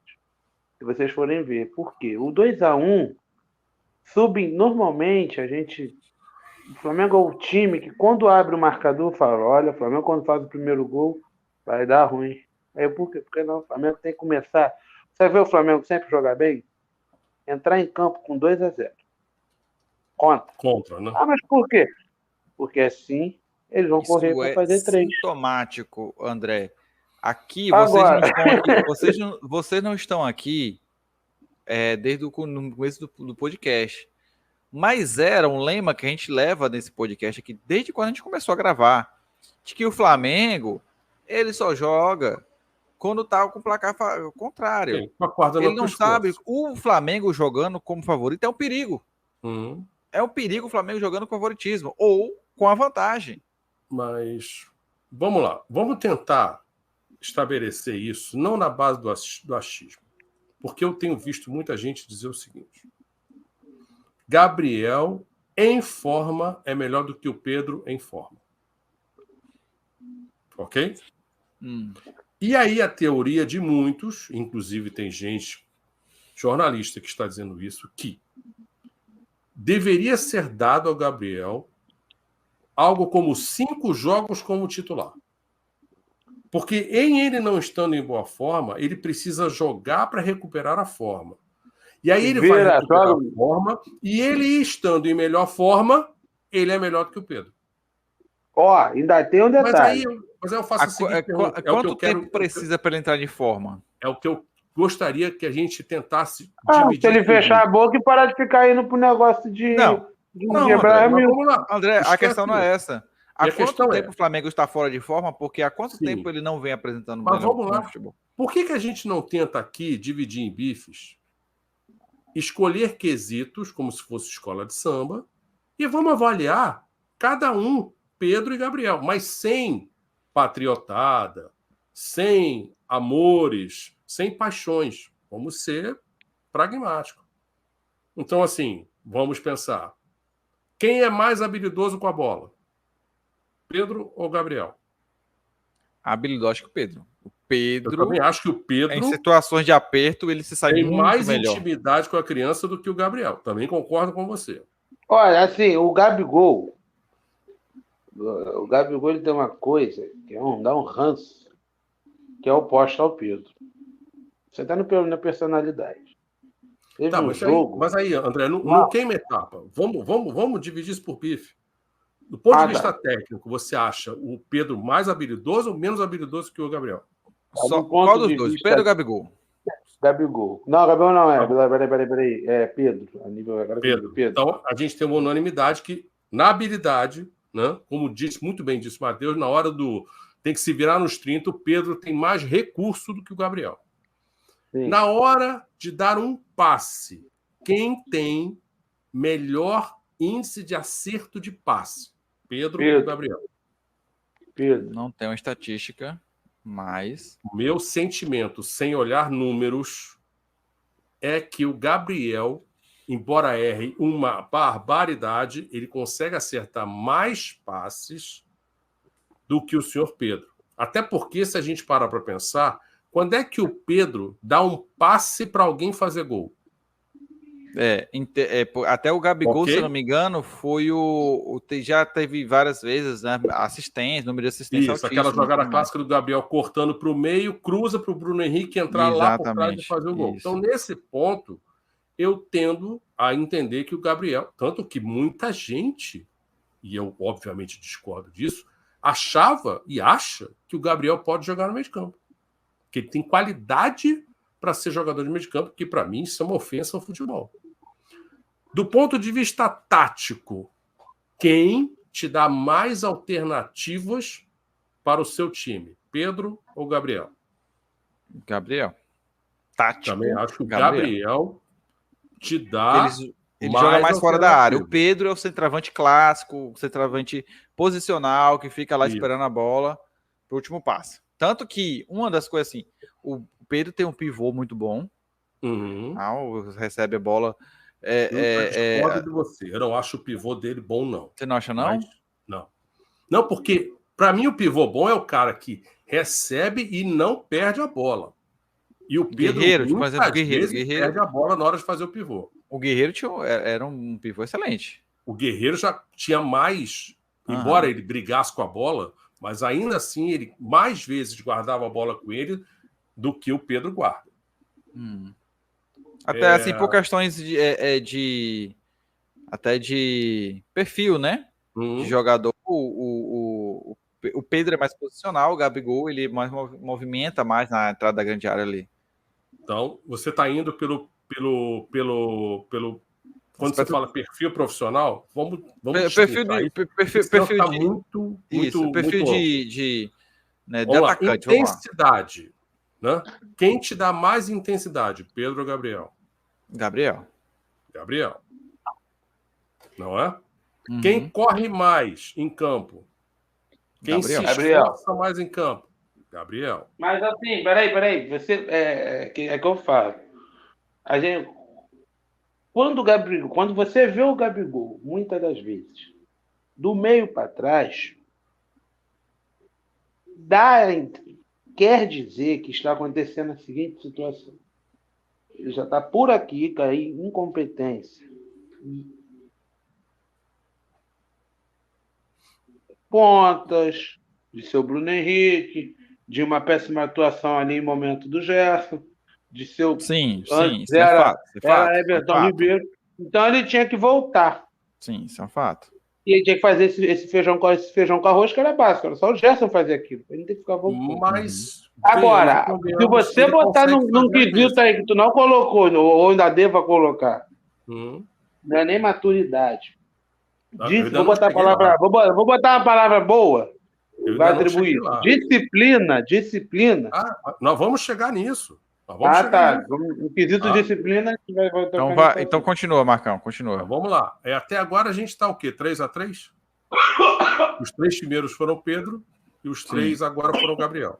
Se vocês forem ver. Por quê? O 2-1, normalmente, o Flamengo é o time que, quando abre o marcador, fala, olha, o Flamengo, quando faz o primeiro gol, vai dar ruim. Aí por quê? Porque não, o Flamengo tem que começar... Você vê o Flamengo sempre jogar bem? Entrar em campo com 2-0. Contra, né? Mas por quê? Porque assim eles vão correr para fazer 3. Isso é sintomático, André. Aqui, vocês não estão aqui desde o começo do podcast. Mas era um lema que a gente leva nesse podcast aqui desde quando a gente começou a gravar. De que o Flamengo, ele só joga quando tá com o placar contrário. Ele não sabe. O Flamengo jogando como favorito é um perigo. É um perigo o Flamengo jogando com favoritismo ou com a vantagem. Mas vamos lá. Vamos tentar estabelecer isso, não na base do achismo. Porque eu tenho visto muita gente dizer o seguinte: Gabriel em forma é melhor do que o Pedro em forma. Ok? E aí a teoria de muitos, inclusive tem gente, jornalista, que está dizendo isso, que deveria ser dado ao Gabriel algo como 5 jogos como titular. Porque em ele não estando em boa forma, ele precisa jogar para recuperar a forma. E aí ele vai recuperar a forma, e ele estando em melhor forma, ele é melhor do que o Pedro. Ainda tem um detalhe. Mas aí eu faço a seguinte pergunta. Quanto tempo precisa para ele entrar de forma? É o que eu gostaria que a gente tentasse dividir. Se ele fechar a boca e parar de ficar indo pro negócio de... Não, André, a questão não é essa. Há quanto tempo o Flamengo está fora de forma? Porque há quanto tempo ele não vem apresentando mas vamos lá. Futebol? Por que a gente não tenta aqui dividir em bifes escolher quesitos, como se fosse escola de samba, e vamos avaliar cada um, Pedro e Gabriel, mas sem patriotada, sem amores, sem paixões. Vamos ser pragmáticos. Então, assim, vamos pensar. Quem é mais habilidoso com a bola? Pedro ou Gabriel? Habilidoso, acho que o Pedro. O Eu Pedro, também acho que o Pedro em situações de aperto, ele se sai tem muito mais melhor. intimidade com a criança do que o Gabriel. Também concordo com você. Olha, assim, o Gabigol ele tem uma coisa que dá um ranço, que é oposto ao Pedro. Você está na personalidade. Teve Tá, um mas, jogo... mas aí, André, não queima etapa. Vamos dividir isso por bife. Do ponto de vista técnico, você acha o Pedro mais habilidoso ou menos habilidoso que o Gabriel? Só, qual dos dois? Pedro ou Gabigol? Gabigol. Não, Gabigol não é. Tá. Peraí. É Pedro. A nível agora Pedro. Então, a gente tem uma unanimidade que, na habilidade, né, como disse, muito bem disse o Matheus, na hora do tem que se virar nos 30, o Pedro tem mais recurso do que o Gabriel. Sim. Na hora de dar um passe, quem tem melhor índice de acerto de passe? Pedro ou Gabriel? Pedro. Não tem uma estatística, mas... O meu sentimento, sem olhar números, é que o Gabriel, embora erre uma barbaridade, ele consegue acertar mais passes do que o senhor Pedro. Até porque, se a gente parar para pensar, quando é que o Pedro dá um passe para alguém fazer gol? Até o Gabigol, se eu não me engano, foi já teve várias vezes, né? Assistência, número de assistência. Isso, aquela jogada clássica do Gabriel cortando para o meio, cruza para o Bruno Henrique entrar lá por trás e fazer o gol. Isso. Então, nesse ponto, eu tendo a entender que o Gabriel, tanto que muita gente, e eu obviamente discordo disso, achava e acha que o Gabriel pode jogar no meio de campo. Que ele tem qualidade para ser jogador de meio de campo, que para mim isso é uma ofensa ao futebol. Do ponto de vista tático, quem te dá mais alternativas para o seu time? Pedro ou Gabriel? Gabriel. Tático. Também acho que o Gabriel te dá. Ele joga mais fora da área. O Pedro é o centroavante clássico, o centroavante posicional, que fica lá esperando a bola para o último passe. Tanto que uma das coisas assim, o Pedro tem um pivô muito bom. Recebe a bola. Eu discordo de você. Eu não acho o pivô dele bom, não. Você não acha, não? Não. Não, porque para mim o pivô bom é o cara que recebe e não perde a bola. E o Pedro, por exemplo, Guerreiro perde a bola na hora de fazer o pivô. O Guerreiro era um pivô excelente. O Guerreiro já tinha mais, embora ele brigasse com a bola, mas ainda assim ele mais vezes guardava a bola com ele do que o Pedro guarda. Até assim, por questões até de perfil, né? De jogador. O Pedro é mais posicional, o Gabigol ele mais movimenta mais na entrada da grande área ali. Então, você está indo pelo quando você fala perfil profissional, vamos perfil de muito perfil muito de atacante. Intensidade, né? Quem te dá mais intensidade, Pedro ou Gabriel? Gabriel. Não é? Quem corre mais em campo? Quem se esforça mais em campo? Gabriel. Mas assim, peraí. Você, é que eu falo. A gente, quando você vê o Gabigol, muitas das vezes, do meio para trás, quer dizer que está acontecendo a seguinte situação. Ele já está por aqui, cair em incompetência. Pontas, de seu Bruno Henrique, de uma péssima atuação ali em momento do Gerson, de seu... Sim, isso é fato. Era Everton Ribeiro. Então ele tinha que voltar. Sim, isso é um fato. E ele tinha que fazer esse feijão com arroz, que era básico. Era só o Gerson fazer aquilo. Ele não tem que ficar voltando. Mas... Agora, se você botar num quesito aí que tu não colocou, ou ainda deva colocar, não é nem maturidade. Vou botar uma palavra boa. Vai atribuir. Disciplina. Nós vamos chegar nisso. Mas vamos chegar tá. No quesito disciplina, a gente vai Então continua, Marcão, continua. Então, vamos lá. Até agora a gente está o quê? 3-3? Os 3 primeiros foram o Pedro e os 3 agora foram o Gabriel.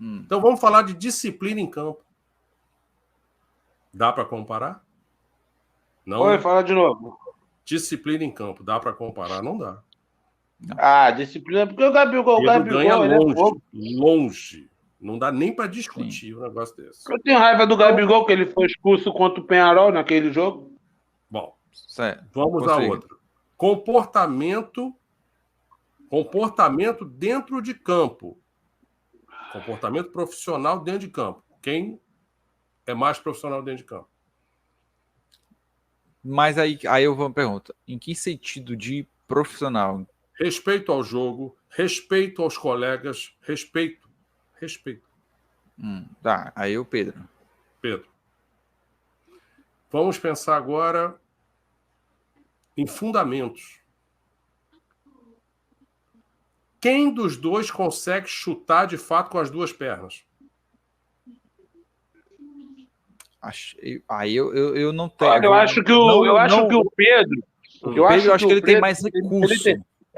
Então vamos falar de disciplina em campo. Dá para comparar? Não. Oi, fala de novo. Disciplina em campo. Dá para comparar? Não dá. Disciplina, porque o Gabigol ganha longe, longe. Não dá nem para discutir um negócio desse. Eu tenho raiva do Gabigol, que ele foi expulso contra o Peñarol naquele jogo. Bom, certo. Vamos a outra. Comportamento dentro de campo. Comportamento profissional dentro de campo. Quem é mais profissional dentro de campo? Mas aí eu vou uma pergunta. Em que sentido de profissional? Respeito ao jogo, respeito aos colegas, respeito. Tá, aí o Pedro. Vamos pensar agora em fundamentos. Quem dos dois consegue chutar de fato com as 2 pernas? Aí eu não tenho. Olha, eu acho que o Pedro. Eu acho que ele tem mais recurso.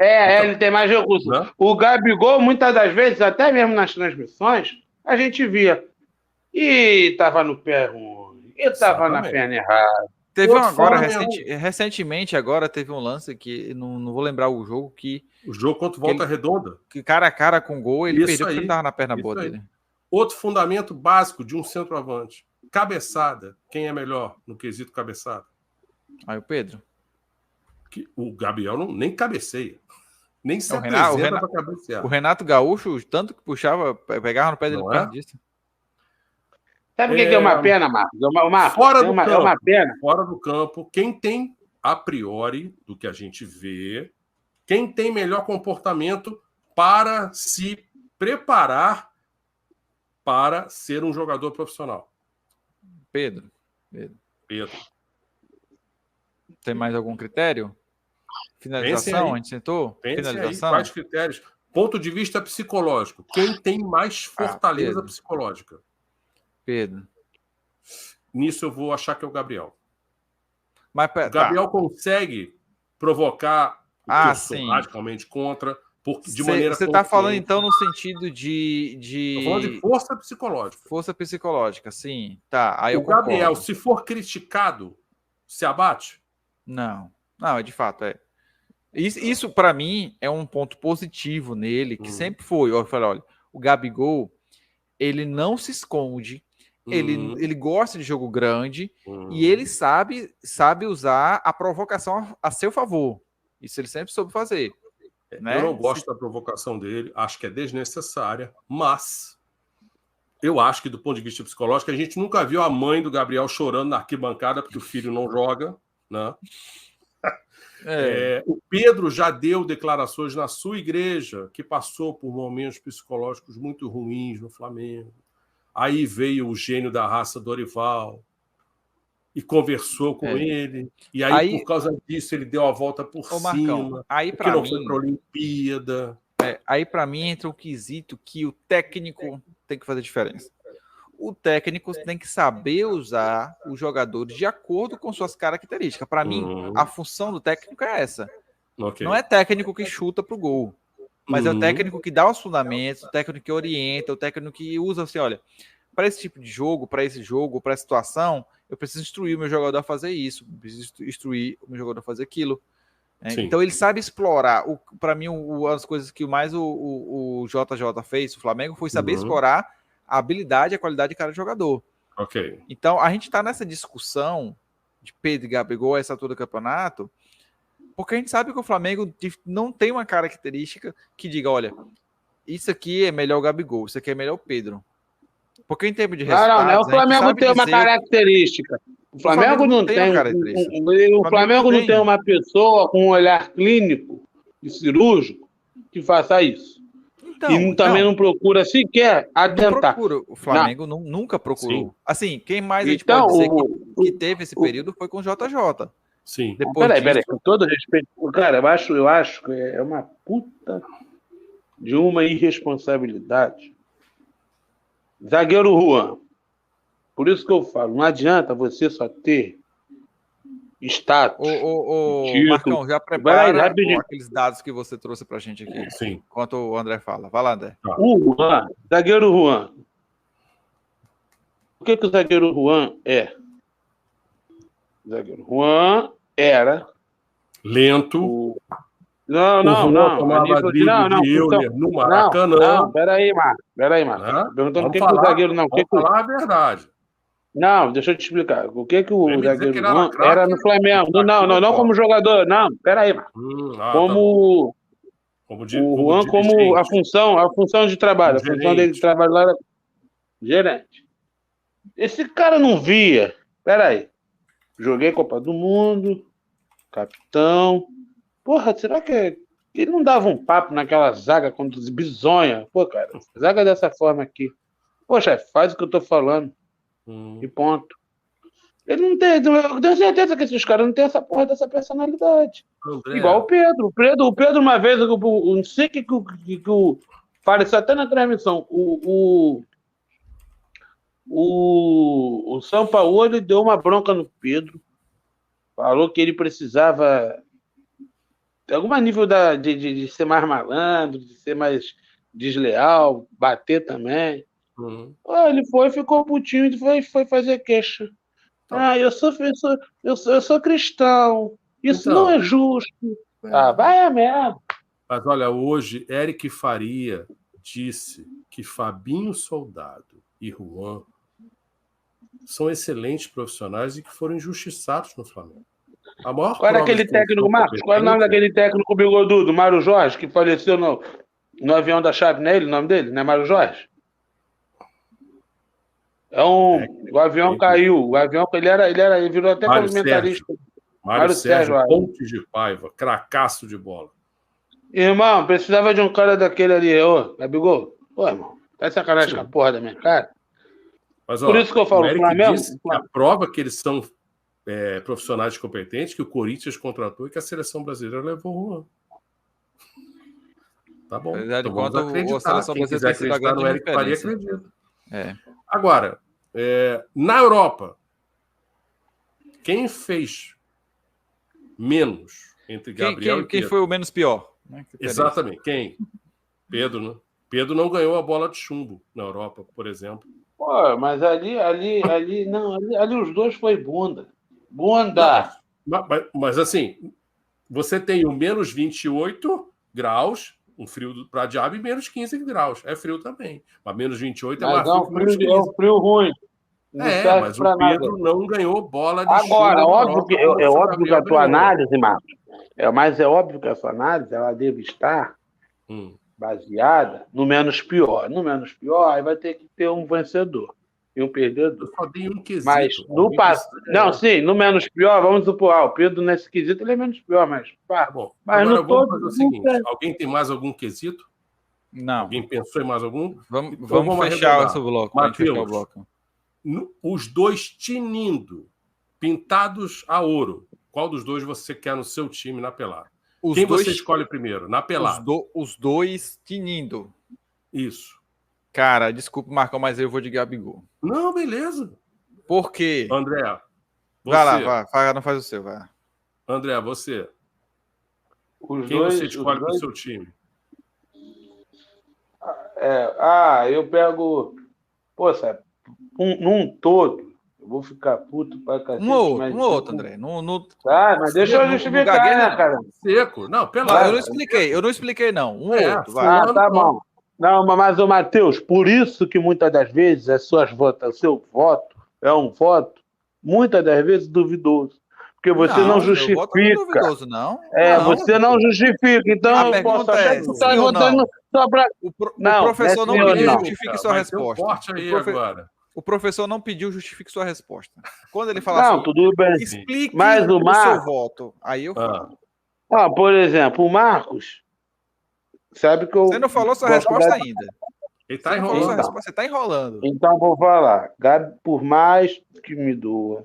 Ele tem mais recurso. Não? O Gabigol, muitas das vezes, até mesmo nas transmissões, a gente via. E tava no pé ruim, e tava na perna errada. Teve agora, recentemente, agora teve um lance que não vou lembrar o jogo que. O jogo contra o Volta Redonda. Que cara a cara com gol, ele perdeu porque aí, ele tava na perna boa dele. Outro fundamento básico de um centroavante. Cabeçada. Quem é melhor no quesito cabeçada? Aí o Pedro. O Gabriel nem cabeceia. Nem se apresenta para cabecear. O Renato Gaúcho, tanto que puxava, pegava no pé dele por causa disso. Sabe o que é uma pena, Marcos? Fora do campo. É uma pena. Fora do campo, quem tem, a priori, do que a gente vê, quem tem melhor comportamento para se preparar para ser um jogador profissional? Pedro. Tem mais algum critério? Finalização, a gente sentou? Finalização? Aí, quais critérios? Ponto de vista psicológico. Quem tem mais fortaleza psicológica? Pedro. Nisso eu vou achar que é o Gabriel. Mas, o Gabriel consegue provocar o que eu sou sim. radicalmente contra, de maneira Você está falando, então, no sentido de... Estou falando de força psicológica. Força psicológica, sim. Tá, aí o Gabriel, se for criticado, se abate? Não, de fato, é. Isso para mim, é um ponto positivo nele, que sempre foi. Eu falei, olha, o Gabigol, ele não se esconde, ele gosta de jogo grande e ele sabe usar a provocação a seu favor. Isso ele sempre soube fazer. Né? Eu não gosto da provocação dele, acho que é desnecessária, mas eu acho que, do ponto de vista psicológico, a gente nunca viu a mãe do Gabriel chorando na arquibancada porque o filho não joga, né? O Pedro já deu declarações na sua igreja, que passou por momentos psicológicos muito ruins no Flamengo. Aí veio o gênio da raça, Dorival, e conversou com ele. E aí, por causa disso, ele deu a volta por cima. Aí, porque não foi para a Olimpíada. Aí, para mim, entra um quesito que o técnico tem que fazer diferença. O técnico tem que saber usar os jogadores de acordo com suas características. Para mim, a função do técnico é essa. Não é técnico que chuta pro gol, mas é o técnico que dá os fundamentos, o técnico que orienta, o técnico que usa assim, olha, para esse tipo de jogo, para essa situação, eu preciso instruir o meu jogador a fazer isso, preciso instruir o meu jogador a fazer aquilo. Então ele sabe explorar. Para mim, as coisas que mais o JJ fez, o Flamengo, foi saber explorar a habilidade e a qualidade de cada jogador. Então, a gente está nessa discussão de Pedro e Gabigol a essa altura do campeonato, porque a gente sabe que o Flamengo não tem uma característica que diga, olha, isso aqui é melhor o Gabigol, isso aqui é melhor o Pedro. Porque em termos de resultados... Não, o Flamengo tem uma característica. O Flamengo não tem uma característica. O Flamengo não tem uma pessoa com um olhar clínico e cirúrgico que faça isso. E também não procura sequer atentar. O Flamengo nunca procurou. Sim. Assim, quem mais a gente pode dizer que teve esse período foi com o JJ. Sim. Peraí, com todo respeito. Cara, eu acho que é uma puta de uma irresponsabilidade. Zagueiro Juan. Por isso que eu falo, não adianta você só ter status, título. Marcão, já Vai, prepara rapidinho. aqueles dados que você trouxe pra gente aqui. Sim. Enquanto o André fala. Vai lá, André. O Juan, zagueiro Juan. O que o zagueiro Juan é? O zagueiro Juan era Lento. o... Não, O não, Juan não. A tomava nível de... drible Não, não. de Euler no Não, Maracanã. não. Peraí, Marcos. Né? Tô perguntando o que Vamos o zagueiro... Não, vamos falar a verdade. Não, deixa eu te explicar. O que Vem o me dizer zagueiro que ele era Juan craque, era no Flamengo. craque Não, no como jogador. Não, peraí, Marcos. Tá bom. Como... Como O Juan dirigente, como a função de trabalho. como A função dele de gerente. trabalho lá era gerente. Esse cara não via. Peraí. Joguei Copa do Mundo, capitão. Porra, será que ele não dava um papo naquela zaga contra os bizonha? Pô, cara, zaga dessa forma aqui. Pô, chefe, faz o que eu tô falando. E ponto. Ele não tem. Eu tenho certeza que esses caras não têm essa porra dessa personalidade. André, Igual o Pedro. O Pedro, uma vez, não sei que o. Apareceu até na transmissão. O São Paulo ele deu uma bronca no Pedro. Falou que ele precisava. De algum nível de ser mais malandro, de ser mais desleal, bater também. Ele ficou putinho e foi fazer queixa. Eu sou cristão. Isso não é justo. Vai a merda. Mas olha, hoje, Eric Faria disse que Fabinho Soldado e Juan são excelentes profissionais e que foram injustiçados no Flamengo. Qual era aquele técnico, Marcos? Qual é o nome daquele técnico bigodudo, Mário Jorge, que faleceu no avião da Chape, não é ele o nome dele? Não é Mário Jorge? O avião caiu. O avião, ele virou até Mário comentarista. Mário Sérgio Pontes de Paiva, cracaço de bola. Irmão, precisava de um cara daquele ali, Gabigol. Pô, irmão, tá sacanagem com a porra da minha cara. Mas, por isso que eu falo, o Eric Flamengo disse que a prova que eles são profissionais competentes, que o Corinthians contratou e que a seleção brasileira levou o Juan. Tá bom. Então, vamos acreditar. a seleção Quem quiser acreditar no Eric Faria, acredita. Agora, na Europa, quem fez menos entre Gabriel e Pedro? Quem foi o menos pior? Né? Exatamente. Quem? Pedro, né? Pedro não ganhou a bola de chumbo na Europa, por exemplo. Pô, mas ali os dois foi bunda. Bunda! Mas assim, você tem o menos 28 graus, um frio para diabo, e menos 15 graus. É frio também. Mas menos 28 é mais frio que menos 15. É um frio ruim. Mas o Pedro não ganhou bola de chumbo. Agora, óbvio que a tua análise, Marcos, mas é óbvio que a sua análise ela deve estar baseada no menos pior. No menos pior, aí vai ter que ter um vencedor e um perdedor. Eu só dei um quesito. Mas no não, sim, no menos pior, vamos supor, o Pedro nesse quesito ele é menos pior, mas bom, mas agora no vamos todo, fazer o seguinte: alguém tem mais algum quesito? Não. Alguém pensou em mais algum? Vamos fechar esse bloco. Matheus, os dois tinindo, pintados a ouro. Qual dos dois você quer no seu time na pelada? Quem você escolhe primeiro, na pelada? Os dois tinindo. Isso. Cara, desculpa, Marcão, mas eu vou de Gabigol. Não, beleza. Por quê? André, você. Vai lá, não faz o seu, vai. André, você. Quem dois, você escolhe para o seu time? Eu pego... Pô, sabe, num todo, eu vou ficar puto pra cacete. Um outro, André. Mas deixa eu justificar, né, cara? Seco. Não, pelo eu não expliquei, não. Outro, vai. Tá bom. Não, mas, Matheus, por isso que muitas das vezes o seu voto é um voto, muitas das vezes, duvidoso. Porque você não justifica. Voto não é duvidoso, não. Você não justifica. Então, eu posso achar que você está votando só para... O professor não pediu justifique sua resposta. O professor não pediu justifique sua resposta. Quando ele fala assim, tudo bem. Explique mas o seu voto. Aí eu falo. Por exemplo, o Marcos... Sabe que você não falou sua resposta ainda. Ele está enrolando. Você está enrolando. Então vou falar. Por mais que me doa,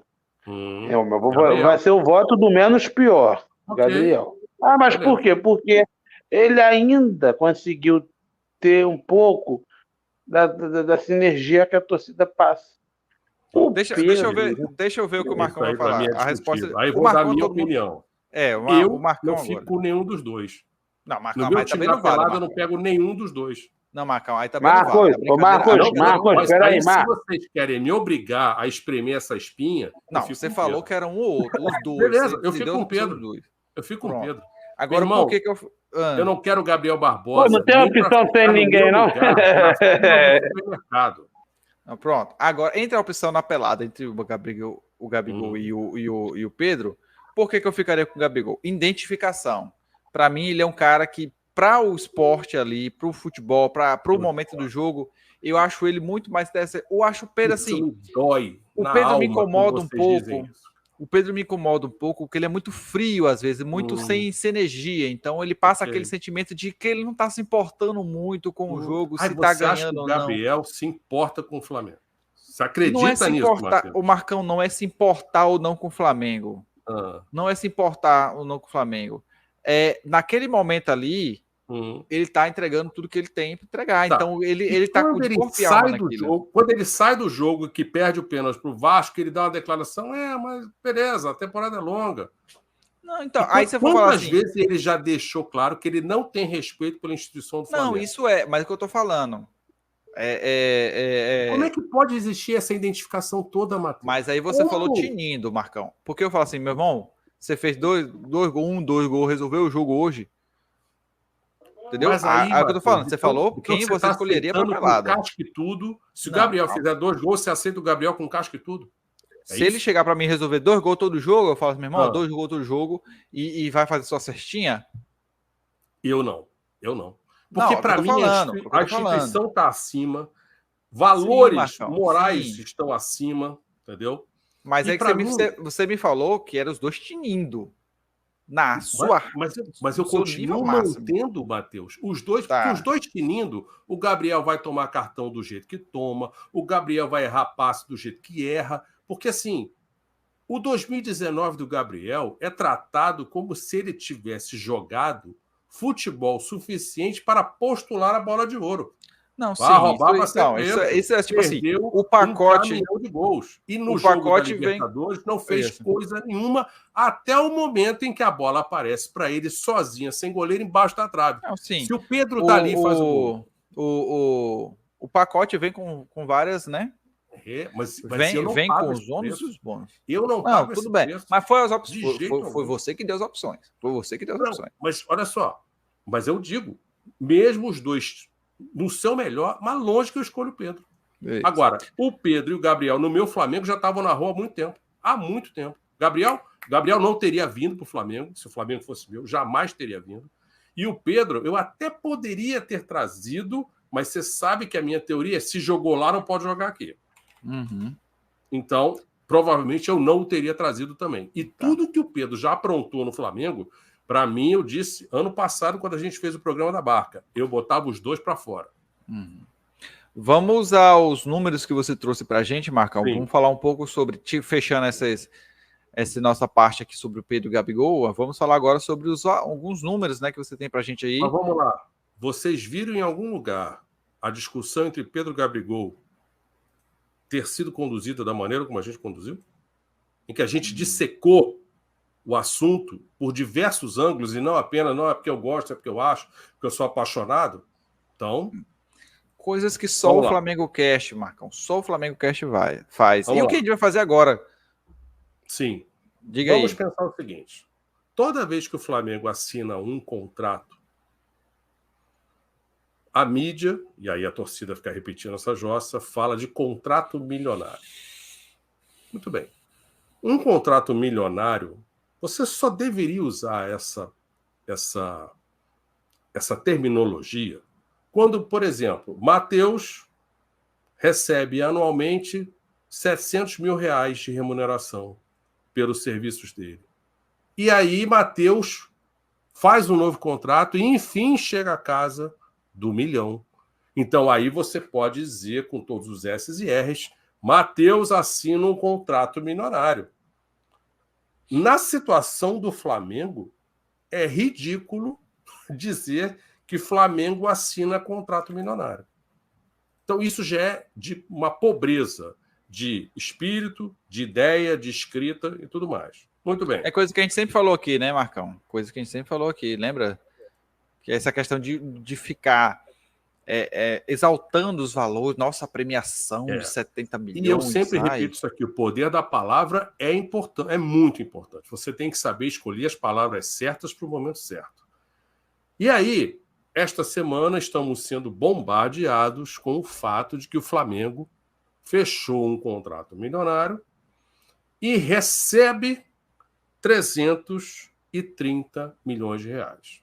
vai ser o voto do menos pior, Gabriel. Mas por quê? Porque ele ainda conseguiu ter um pouco da sinergia que a torcida passa. Deixa eu ver o que o Marcão vai falar. A resposta. Aí o vou dar Marcão, minha todo mundo. opinião. O Marcão não agora. fico com nenhum dos dois. Não, Marcão, No meu mas time também da não vale. pelada, eu não pego nenhum dos dois. Não, Marcão, aí também não vale. Marcos, peraí, se vocês querem me obrigar a espremer essa espinha... Não, você falou que era um ou outro, os dois. Beleza, eu fico com o Pedro. Eu fico com o Pedro. Agora, irmão, por que eu... eu não quero o Gabriel Barbosa. Pô, não tem opção sem ninguém, não? Supermercado. Não, pronto. Agora, entre a opção na pelada, entre o Gabigol e o Pedro, por que eu ficaria com o Gabigol? Identificação. Para mim, ele é um cara que, para o esporte ali, para o futebol, para o momento do jogo, eu acho ele muito mais... Eu acho o Pedro assim... Isso me dói. O Pedro me incomoda um pouco. O Pedro me incomoda um pouco, porque ele é muito frio, às vezes, muito sem energia. Então, ele passa aquele sentimento de que ele não está se importando muito com o jogo, se está ganhando ou não. O Gabriel se importa com o Flamengo. Você acredita nisso, Matheus? O Marcão não é se importar ou não com o Flamengo. Não é se importar ou não com o Flamengo. Naquele momento ali, ele está entregando tudo que ele tem para entregar. Tá. Então, ele está com o corpo e alma naquilo. Quando ele sai do jogo que perde o pênalti para o Vasco, ele dá uma declaração, mas beleza, a temporada é longa. Não, então, aí você for falar assim... Quantas vezes ele já deixou claro que ele não tem respeito pela instituição do Flamengo? Não, isso mas é o que eu estou falando. Como é que pode existir essa identificação toda, Matheus? Mas aí você falou tinindo, Marcão. Porque eu falo assim, meu irmão, você fez dois gols, resolveu o jogo hoje. Entendeu? Mas aí, é o que eu tô falando. Você falou quem você escolheria para pelada. Casca e tudo. Se o Gabriel fizer 2 gols, você aceita o Gabriel com casca e tudo? Se ele chegar para mim e resolver 2 gols todo jogo, eu falo assim, meu irmão, 2 gols todo jogo e vai fazer sua cestinha? Eu não. Porque para mim a instituição está acima, valores morais estão acima, entendeu? Mas é que você me falou que eram os dois tinindo. Mas eu continuo mantendo, Matheus, os dois, porque os dois tinindo, o Gabriel vai tomar cartão do jeito que toma, o Gabriel vai errar passe do jeito que erra, porque assim, o 2019 do Gabriel é tratado como se ele tivesse jogado futebol suficiente para postular a bola de ouro. Não, sim. Isso é tipo assim, o pacote de gols. E no jogo da Libertadores não fez coisa nenhuma até o momento em que a bola aparece para ele sozinha, sem goleiro, embaixo da trave. Não, sim. Se o Pedro tá ali e faz o gol. O pacote vem com várias, né? Mas vem com os ônus e os bônus. Eu não pago tudo bem. Mas foi as opções. Foi você que deu as opções. Foi você que deu as opções. Mas olha só. Mas eu digo, mesmo os dois no seu melhor, mas longe que eu escolho o Pedro. Isso. Agora, o Pedro e o Gabriel no meu Flamengo já estavam na rua há muito tempo. Há muito tempo. Gabriel não teria vindo para o Flamengo, se o Flamengo fosse meu, jamais teria vindo. E o Pedro, eu até poderia ter trazido, mas você sabe que a minha teoria é: se jogou lá, não pode jogar aqui. Então, provavelmente eu não o teria trazido também. E tudo que o Pedro já aprontou no Flamengo, para mim, eu disse ano passado, quando a gente fez o programa da Barca, eu botava os dois para fora. Vamos aos números que você trouxe para a gente, Marcão. Sim. Vamos falar um pouco sobre, fechando essa nossa parte aqui sobre o Pedro e o Gabigol. Vamos falar agora sobre alguns números, né, que você tem para a gente aí. Mas vamos lá. Vocês viram em algum lugar a discussão entre Pedro e Gabigol ter sido conduzida da maneira como a gente conduziu? Em que a gente dissecou o assunto por diversos ângulos e não apenas, não é porque eu gosto, é porque eu acho, porque eu sou apaixonado. Então... Coisas que só o Flamengo Cast, Marcão. Só o Flamengo Cast faz. O que a gente vai fazer agora? Sim. Diga Vamos aí. pensar o seguinte. Toda vez que o Flamengo assina um contrato, a mídia, e aí a torcida fica repetindo essa jossa, fala de contrato milionário. Muito bem. Um contrato milionário, você só deveria usar essa terminologia quando, por exemplo, Matheus recebe anualmente 700 mil reais de remuneração pelos serviços dele. E aí Matheus faz um novo contrato e, enfim, chega à casa do 1 milhão. Então, aí você pode dizer, com todos os S's e R's, Matheus assina um contrato milionário. Na situação do Flamengo, é ridículo dizer que Flamengo assina contrato milionário. Então, isso já é de uma pobreza, de espírito, de ideia, de escrita e tudo mais. Muito bem. É coisa que a gente sempre falou aqui, né, Marcão? Coisa que a gente sempre falou aqui, lembra? Que é essa questão de ficar exaltando os valores, nossa premiação de 70 milhões. E eu sempre repito isso aqui: o poder da palavra é importante, é muito importante. Você tem que saber escolher as palavras certas para o momento certo. E aí, esta semana, estamos sendo bombardeados com o fato de que o Flamengo fechou um contrato milionário e recebe 330 milhões de reais.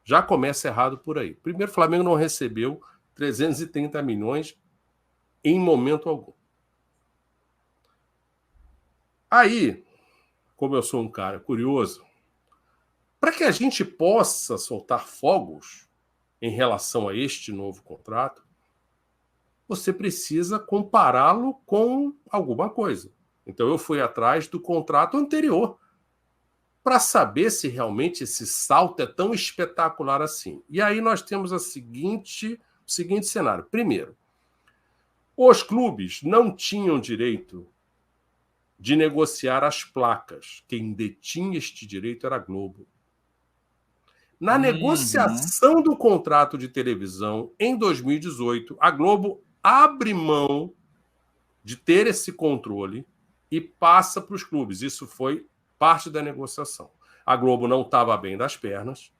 Já começa errado por aí. Primeiro, o Flamengo não recebeu 330 milhões em momento algum. Aí, como eu sou um cara curioso, para que a gente possa soltar fogos em relação a este novo contrato, você precisa compará-lo com alguma coisa. Então, eu fui atrás do contrato anterior para saber se realmente esse salto é tão espetacular assim. E aí nós temos o seguinte cenário. Primeiro, os clubes não tinham direito de negociar as placas. Quem detinha este direito era a Globo. Na negociação do contrato de televisão, em 2018, a Globo abre mão de ter esse controle e passa para os clubes. Isso foi parte da negociação. A Globo não estava bem das pernas,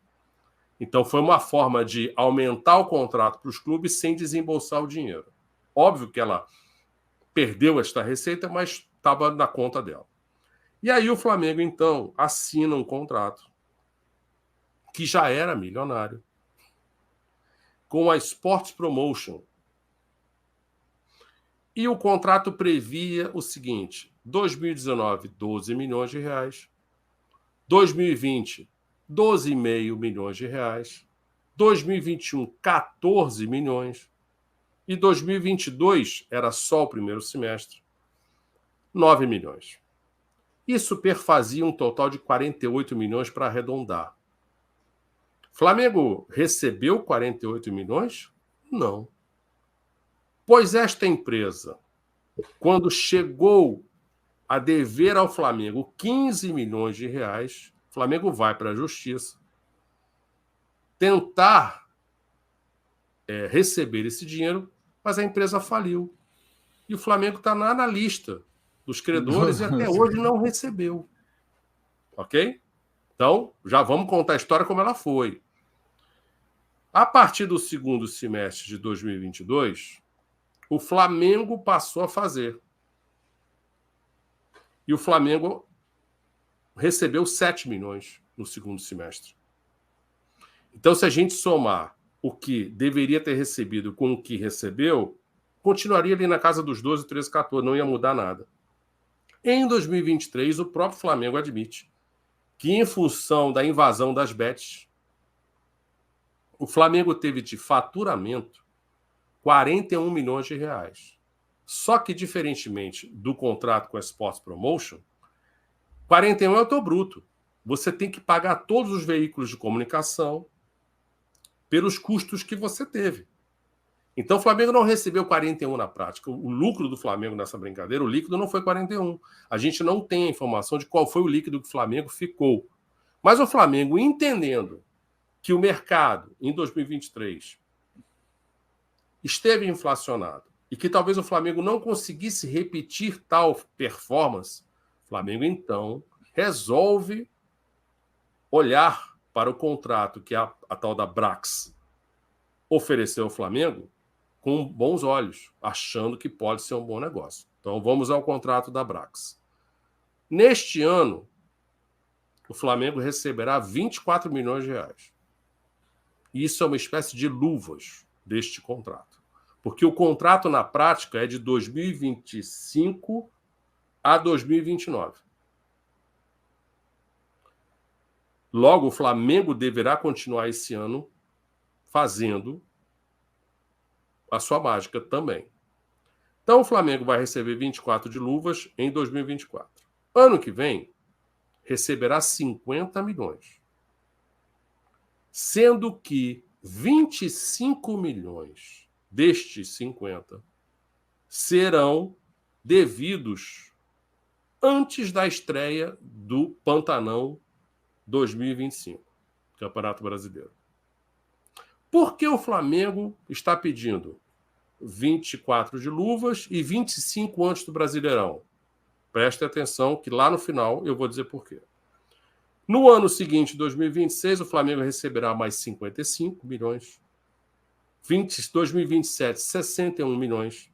então foi uma forma de aumentar o contrato para os clubes sem desembolsar o dinheiro. Óbvio que ela perdeu esta receita, mas estava na conta dela. E aí o Flamengo, então, assina um contrato que já era milionário com a Sports Promotion. E o contrato previa o seguinte: 2019, 12 milhões de reais. 2020, 12,5 milhões de reais. 2021, 14 milhões. E 2022, era só o primeiro semestre, 9 milhões. Isso perfazia um total de 48 milhões para arredondar. Flamengo recebeu 48 milhões? Não. Pois esta empresa, quando chegou a dever ao Flamengo 15 milhões de reais, o Flamengo vai para a Justiça tentar receber esse dinheiro, mas a empresa faliu. E o Flamengo está na lista dos credores e até hoje não recebeu. Ok? Então, já vamos contar a história como ela foi. A partir do segundo semestre de 2022, o Flamengo passou a fazer. E o Flamengo recebeu 7 milhões no segundo semestre. Então, se a gente somar o que deveria ter recebido com o que recebeu, continuaria ali na casa dos 12, 13, 14, não ia mudar nada. Em 2023, o próprio Flamengo admite que, em função da invasão das bets, o Flamengo teve de faturamento 41 milhões de reais. Só que, diferentemente do contrato com a Sports Promotion, 41 é o teu bruto. Você tem que pagar todos os veículos de comunicação pelos custos que você teve. Então, o Flamengo não recebeu 41 na prática. O lucro do Flamengo nessa brincadeira, o líquido não foi 41. A gente não tem a informação de qual foi o líquido que o Flamengo ficou. Mas o Flamengo, entendendo que o mercado, em 2023, esteve inflacionado e que talvez o Flamengo não conseguisse repetir tal performance, o Flamengo, então, resolve olhar para o contrato que a tal da Brax ofereceu ao Flamengo com bons olhos, achando que pode ser um bom negócio. Então, vamos ao contrato da Brax. Neste ano, o Flamengo receberá 24 milhões de reais. Isso é uma espécie de luvas deste contrato. Porque o contrato, na prática, é de 2025 a 2029. Logo, o Flamengo deverá continuar esse ano fazendo a sua mágica também. Então, o Flamengo vai receber 24 de luvas em 2024. Ano que vem, receberá 50 milhões. Sendo que 25 milhões destes 50 serão devidos antes da estreia do Pantanão 2025, Campeonato Brasileiro. Por que o Flamengo está pedindo 24 de luvas e 25 antes do Brasileirão? Preste atenção que lá no final eu vou dizer por quê. No ano seguinte, 2026, o Flamengo receberá mais 55 milhões. 2027, 61 milhões.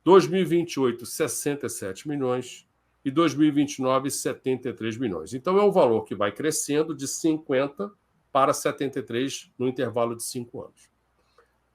2028, 67 milhões. E 2029, 73 milhões. Então, é um valor que vai crescendo de 50 para 73 no intervalo de 5 anos.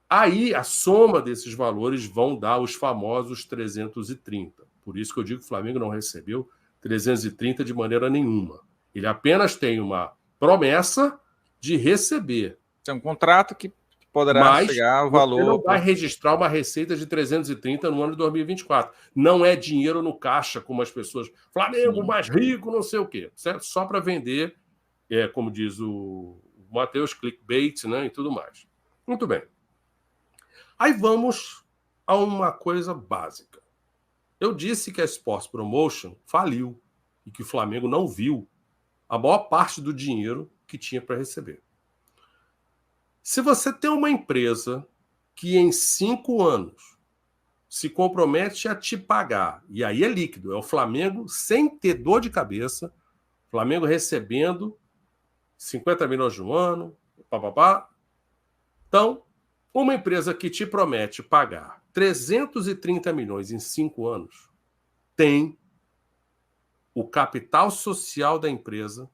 Aí, a soma desses valores vão dar os famosos 330. Por isso que eu digo que o Flamengo não recebeu 330 de maneira nenhuma. Ele apenas tem uma promessa de receber. É um contrato que poderá chegar ao valor... Você não vai registrar uma receita de 330 no ano de 2024. Não é dinheiro no caixa, como as pessoas... Flamengo mais rico, não sei o quê. Certo? Só para vender, como diz o Matheus, clickbait, né, e tudo mais. Muito bem. Aí vamos a uma coisa básica. Eu disse que a Sports Promotion faliu e que o Flamengo não viu a maior parte do dinheiro que tinha para receber. Se você tem uma empresa que em 5 anos se compromete a te pagar, e aí é líquido, é o Flamengo sem ter dor de cabeça, Flamengo recebendo 50 milhões de um ano, papapá. Então, uma empresa que te promete pagar 330 milhões em 5 anos tem o capital social da empresa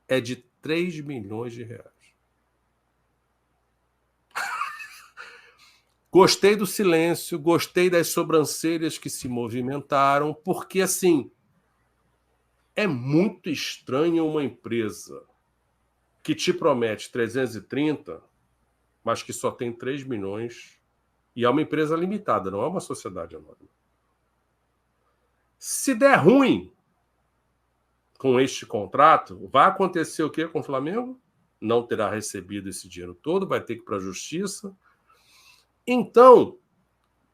é de 3 milhões de reais. Gostei do silêncio, gostei das sobrancelhas que se movimentaram, porque, assim, é muito estranho uma empresa que te promete 330, mas que só tem 3 milhões, e é uma empresa limitada, não é uma sociedade anônima. Se der ruim com este contrato, vai acontecer o quê com o Flamengo? Não terá recebido esse dinheiro todo, vai ter que ir para a justiça. Então,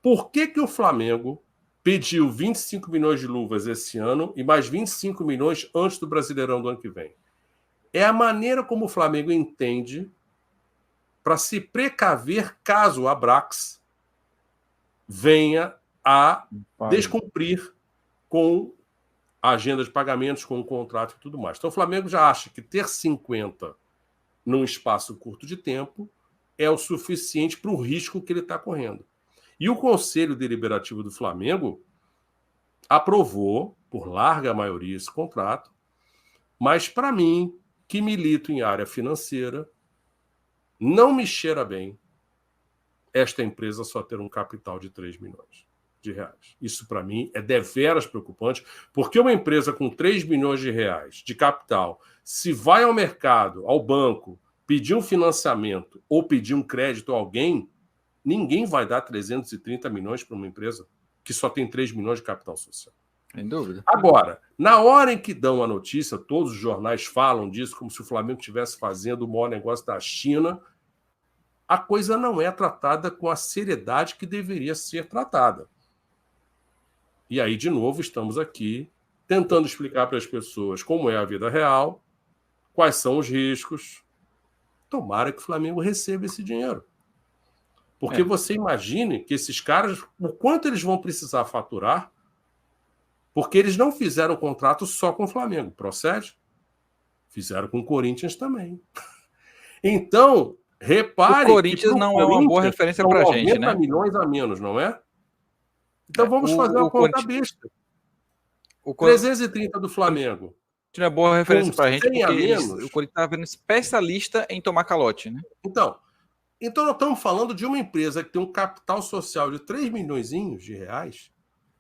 por que o Flamengo pediu 25 milhões de luvas esse ano e mais 25 milhões antes do Brasileirão do ano que vem? É a maneira como o Flamengo entende para se precaver caso o Abrax venha a descumprir com a agenda de pagamentos, com o contrato e tudo mais. Então, o Flamengo já acha que ter 50 num espaço curto de tempo é o suficiente para o risco que ele está correndo. E o Conselho Deliberativo do Flamengo aprovou, por larga maioria, esse contrato, mas, para mim, que milito em área financeira, não me cheira bem esta empresa só ter um capital de 3 milhões de reais. Isso, para mim, é deveras preocupante, porque uma empresa com 3 milhões de reais de capital, se vai ao mercado, ao banco, pedir um financiamento ou pedir um crédito a alguém, ninguém vai dar 330 milhões para uma empresa que só tem 3 milhões de capital social. Sem dúvida. Agora, na hora em que dão a notícia, todos os jornais falam disso como se o Flamengo estivesse fazendo o maior negócio da China, a coisa não é tratada com a seriedade que deveria ser tratada. E aí, de novo, estamos aqui tentando explicar para as pessoas como é a vida real, quais são os riscos. Tomara que o Flamengo receba esse dinheiro. Porque você imagine que esses caras, o quanto eles vão precisar faturar, porque eles não fizeram contrato só com o Flamengo, procede? Fizeram com o Corinthians também. Então, repare o Corinthians que não é uma boa referência para a gente, né? 90 milhões a menos, não é? Então vamos fazer uma conta besta. 330 do Flamengo. Não é boa referência para a gente, porque o Corinthians está vendo especialista em tomar calote, né? Então nós estamos falando de uma empresa que tem um capital social de 3 milhões de reais,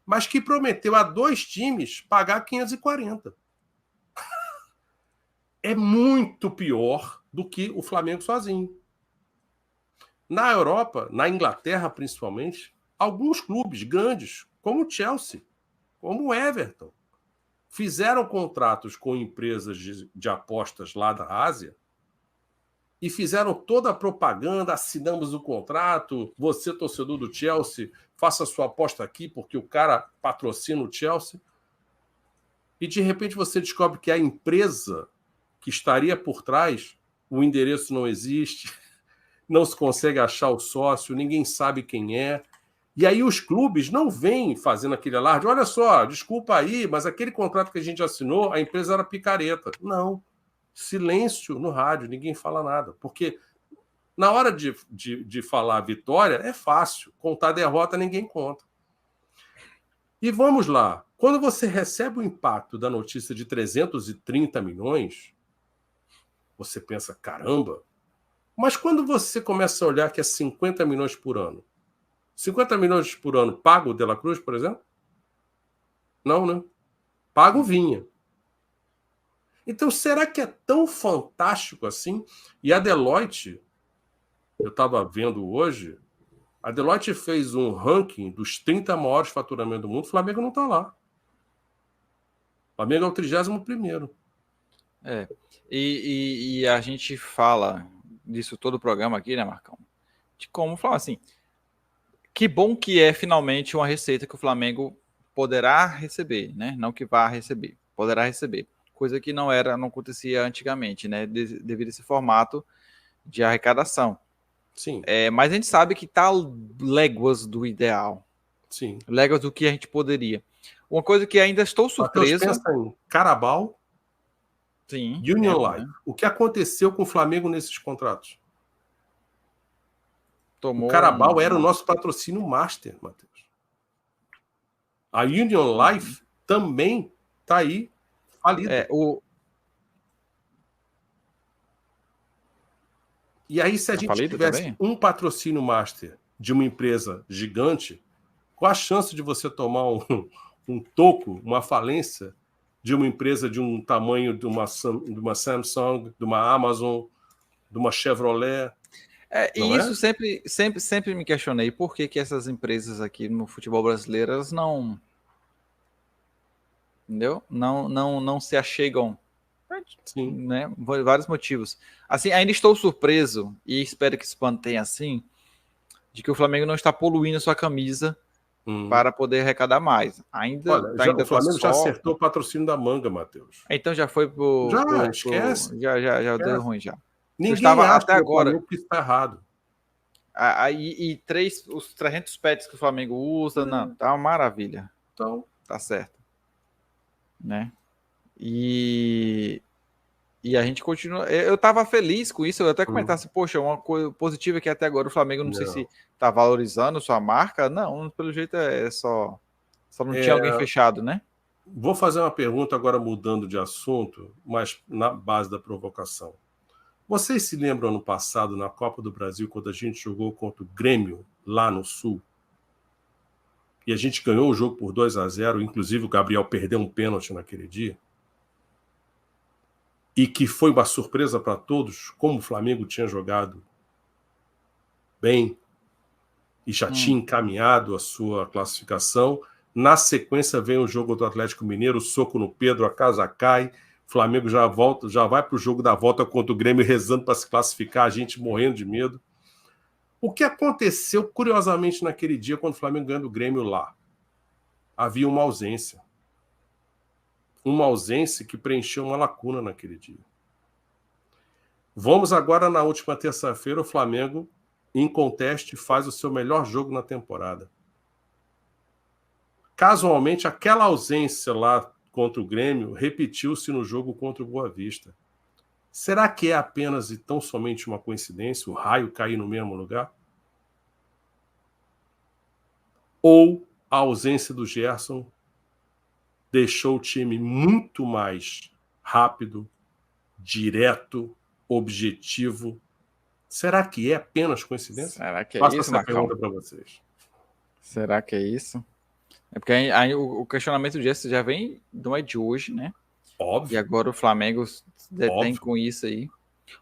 mas que prometeu a 2 times pagar 540. É muito pior do que o Flamengo sozinho. Na Europa, na Inglaterra principalmente, alguns clubes grandes, como o Chelsea, como o Everton, fizeram contratos com empresas de apostas lá da Ásia e fizeram toda a propaganda, assinamos o contrato, você, torcedor do Chelsea, faça sua aposta aqui, porque o cara patrocina o Chelsea. E, de repente, você descobre que a empresa que estaria por trás, o endereço não existe, não se consegue achar o sócio, ninguém sabe quem é. E aí os clubes não vêm fazendo aquele alarde. Olha só, desculpa aí, mas aquele contrato que a gente assinou, a empresa era picareta. Não. Silêncio no rádio, ninguém fala nada. Porque na hora de falar vitória, é fácil. Contar derrota, ninguém conta. E vamos lá. Quando você recebe o impacto da notícia de 330 milhões, você pensa, caramba. Mas quando você começa a olhar que é 50 milhões por ano, 50 milhões por ano paga o De La Cruz, por exemplo? Não, né? Paga o Vinha. Então, será que é tão fantástico assim? E a Deloitte, eu estava vendo hoje, a Deloitte fez um ranking dos 30 maiores faturamentos do mundo, o Flamengo não está lá. O Flamengo é o 31º. É. E a gente fala disso todo o programa aqui, né, Marcão? De como falar assim, que bom que é finalmente uma receita que o Flamengo poderá receber, né? Não que vá receber, poderá receber. Coisa que não acontecia antigamente, né? Devido a esse formato de arrecadação. Sim. Mas a gente sabe que está léguas do ideal. Sim. Léguas do que a gente poderia. Uma coisa que ainda estou surpreso. Pensa em Carabao, Sim, Union Life. Né? O que aconteceu com o Flamengo nesses contratos? O Carabao era o nosso patrocínio master, Matheus. A Union Life também está aí falida. E aí, se a gente tivesse também um patrocínio master de uma empresa gigante, qual a chance de você tomar um toco, uma falência de uma empresa de um tamanho de uma Samsung, de uma Amazon, de uma Chevrolet? E isso sempre me questionei. Por que essas empresas aqui no futebol brasileiro, elas não... Entendeu? Não se achegam. Sim. Né? Vários motivos. Assim, ainda estou surpreso, e espero que se mantenha assim, de que o Flamengo não está poluindo sua camisa para poder arrecadar mais. Olha, o Flamengo já acertou o patrocínio da Manga, Matheus. Então já foi pro... Esquece. Já deu ruim já. Ninguém acha até agora que isso está errado. Os 300 pets que o Flamengo usa, não, tá uma maravilha. Então, tá certo. Né? E a gente continua. Eu tava feliz com isso, eu até comentasse, poxa, uma coisa positiva que até agora o Flamengo não sei se tá valorizando sua marca. Não, pelo jeito é só não tinha alguém fechado, né? Vou fazer uma pergunta agora mudando de assunto, mas na base da provocação. Vocês se lembram ano passado, na Copa do Brasil, quando a gente jogou contra o Grêmio, lá no Sul? E a gente ganhou o jogo por 2-0, inclusive o Gabriel perdeu um pênalti naquele dia. E que foi uma surpresa para todos, como o Flamengo tinha jogado bem e já tinha encaminhado a sua classificação. Na sequência vem o jogo do Atlético Mineiro, soco no Pedro, a casa cai, o Flamengo já vai para o jogo da volta contra o Grêmio, rezando para se classificar, a gente morrendo de medo. O que aconteceu, curiosamente, naquele dia, quando o Flamengo ganhou do Grêmio lá? Havia uma ausência. Uma ausência que preencheu uma lacuna naquele dia. Vamos agora, na última terça-feira, o Flamengo, em conteste, faz o seu melhor jogo na temporada. Casualmente, aquela ausência lá contra o Grêmio repetiu-se no jogo contra o Boa Vista. Será que é apenas e tão somente uma coincidência o raio cair no mesmo lugar? Ou a ausência do Gerson deixou o time muito mais rápido, direto, objetivo? Será que é apenas coincidência? Será que é Faço isso, essa pergunta para vocês. Será que é isso? É porque aí o questionamento do Gerson já vem, não é de hoje, né? Óbvio. E agora o Flamengo detém com isso aí.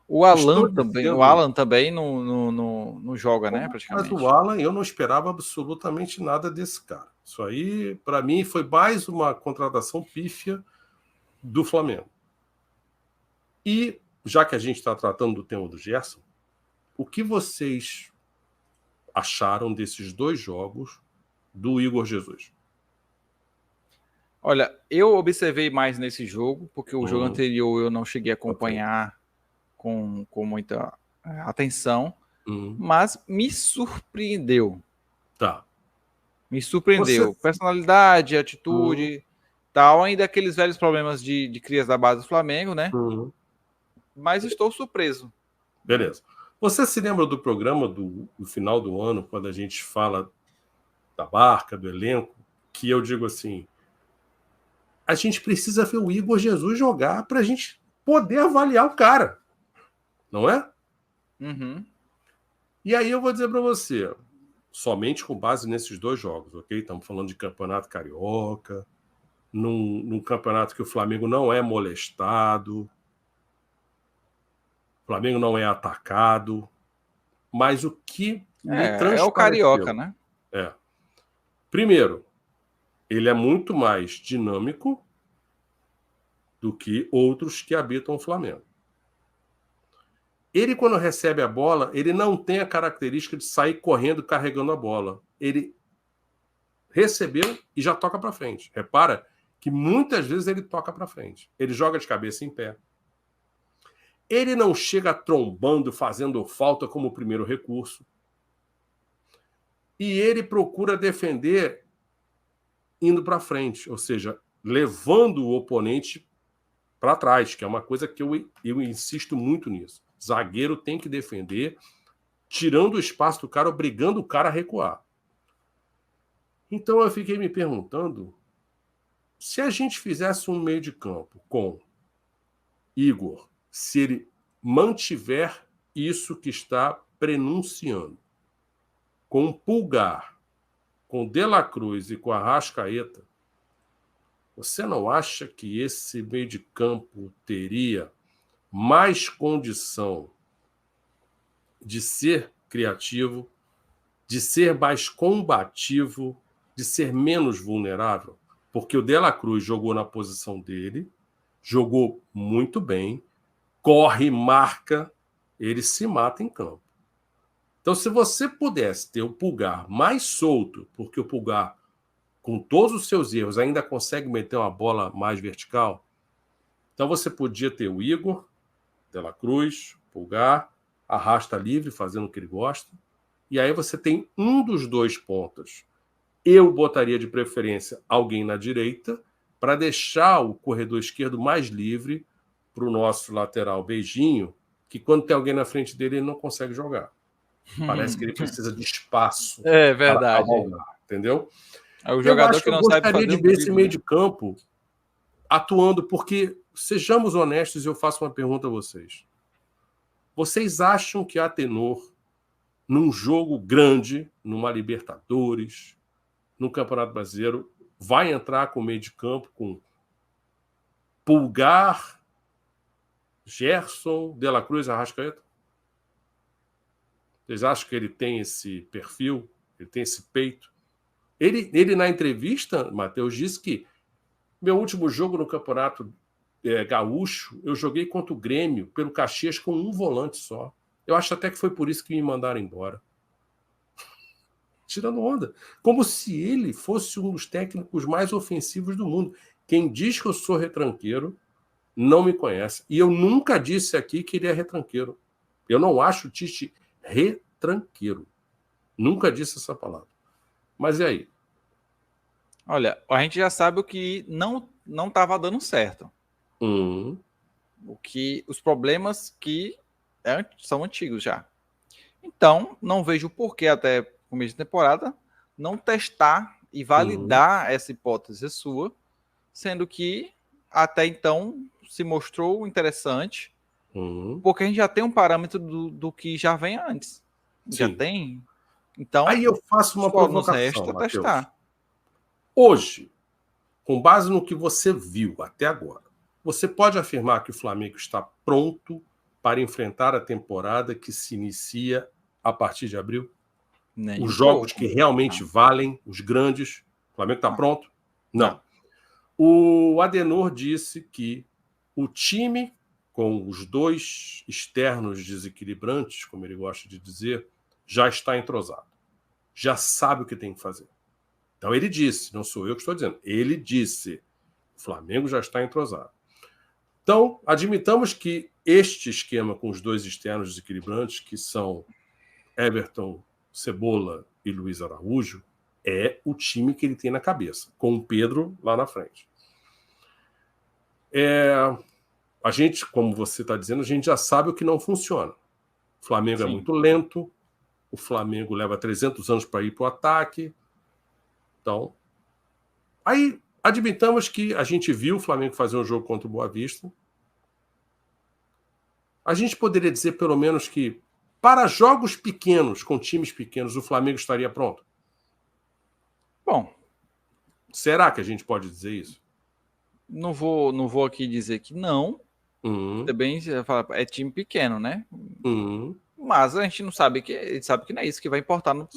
O Alan também não joga, né, praticamente. Mas o Alan, eu não esperava absolutamente nada desse cara. Isso aí, para mim, foi mais uma contratação pífia do Flamengo. E já que a gente está tratando do tema do Gerson, o que vocês acharam desses 2 jogos do Igor Jesus? Olha, eu observei mais nesse jogo, porque o jogo anterior eu não cheguei a acompanhar com muita atenção, mas me surpreendeu. Tá. Me surpreendeu. Personalidade, atitude, tal, ainda aqueles velhos problemas de crias da base do Flamengo, né? Mas estou surpreso. Beleza. Você se lembra do programa do final do ano, quando a gente fala da Barca, do elenco, que eu digo assim, a gente precisa ver o Igor Jesus jogar para a gente poder avaliar o cara, não é? E aí eu vou dizer para você, somente com base nesses 2 jogos, ok? Estamos falando de campeonato carioca, num campeonato que o Flamengo não é molestado, o Flamengo não é atacado, mas o que me transpareceu... É o carioca, né? Primeiro, ele é muito mais dinâmico do que outros que habitam o Flamengo. Ele, quando recebe a bola, ele não tem a característica de sair correndo carregando a bola. Ele recebeu e já toca para frente. Repara que muitas vezes ele toca para frente. Ele joga de cabeça em pé. Ele não chega trombando, fazendo falta como o primeiro recurso. E ele procura defender indo para frente, ou seja, levando o oponente para trás, que é uma coisa que eu insisto muito nisso. Zagueiro tem que defender, tirando o espaço do cara, obrigando o cara a recuar. Então eu fiquei me perguntando se a gente fizesse um meio de campo com Igor, se ele mantiver isso que está prenunciando, com Pulgar, com De La Cruz e com Arrascaeta, você não acha que esse meio de campo teria mais condição de ser criativo, de ser mais combativo, de ser menos vulnerável? Porque o De La Cruz jogou na posição dele, jogou muito bem, corre, marca, ele se mata em campo. Então, se você pudesse ter o Pulgar mais solto, porque o Pulgar, com todos os seus erros, ainda consegue meter uma bola mais vertical, então você podia ter o Igor, De La Cruz, Pulgar, arrasta livre, fazendo o que ele gosta, e aí você tem um dos 2 pontas. Eu botaria de preferência alguém na direita para deixar o corredor esquerdo mais livre para o nosso lateral Beijinho, que quando tem alguém na frente dele, ele não consegue jogar. Parece que ele precisa de espaço. É verdade. Para cavalgar, entendeu? É o jogador que não sabe fazer. Eu gostaria de ver esse meio de campo atuando, porque, sejamos honestos, eu faço uma pergunta a vocês. Vocês acham que a Tenor, num jogo grande, numa Libertadores, no Campeonato Brasileiro, vai entrar com meio de campo com Pulgar, Gerson, De La Cruz, Arrascaeta? Vocês acham que ele tem esse perfil? Ele tem esse peito? Ele na entrevista, Matheus, disse que meu último jogo no Campeonato Gaúcho, eu joguei contra o Grêmio pelo Caxias com um volante só. Eu acho até que foi por isso que me mandaram embora. Tirando onda. Como se ele fosse um dos técnicos mais ofensivos do mundo. Quem diz que eu sou retranqueiro não me conhece. E eu nunca disse aqui que ele é retranqueiro. Eu não acho o Tite retranqueiro. Nunca disse essa palavra. Mas e aí? Olha, a gente já sabe o que não estava dando certo. Os problemas que são antigos já. Então, não vejo por que até começo de temporada não testar e validar essa hipótese sua, sendo que até então se mostrou interessante, porque a gente já tem um parâmetro do que já vem antes. Sim. Já tem. Então, aí eu faço uma provocação, nos resta testar. Hoje, com base no que você viu até agora, você pode afirmar que o Flamengo está pronto para enfrentar a temporada que se inicia a partir de abril? Os jogos que realmente valem, os grandes, o Flamengo está pronto? Não. O Adenor disse que o time com os dois externos desequilibrantes, como ele gosta de dizer, já está entrosado. Já sabe o que tem que fazer. Então ele disse, não sou eu que estou dizendo, ele disse, o Flamengo já está entrosado. Então, admitamos que este esquema com os dois externos desequilibrantes, que são Everton, Cebola e Luiz Araújo, é o time que ele tem na cabeça, com o Pedro lá na frente. A gente, como você está dizendo, a gente já sabe o que não funciona. O Flamengo é muito lento, o Flamengo leva 300 anos para ir para o ataque. Então, aí admitamos que a gente viu o Flamengo fazer um jogo contra o Boa Vista. A gente poderia dizer, pelo menos, que para jogos pequenos, com times pequenos, o Flamengo estaria pronto? Bom, será que a gente pode dizer isso? Não vou aqui dizer que não. Também é time pequeno, né? Mas a gente não sabe que não é isso que vai importar no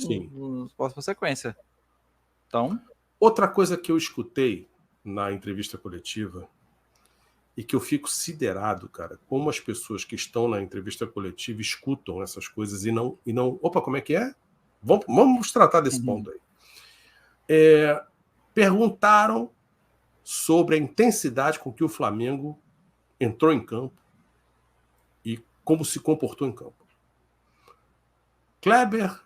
próxima sequência. Então, outra coisa que eu escutei na entrevista coletiva e que eu fico siderado, cara, como as pessoas que estão na entrevista coletiva escutam essas coisas e não... Opa, como é que é? Vamos tratar desse ponto aí. Perguntaram sobre a intensidade com que o Flamengo entrou em campo e como se comportou em campo. Kleber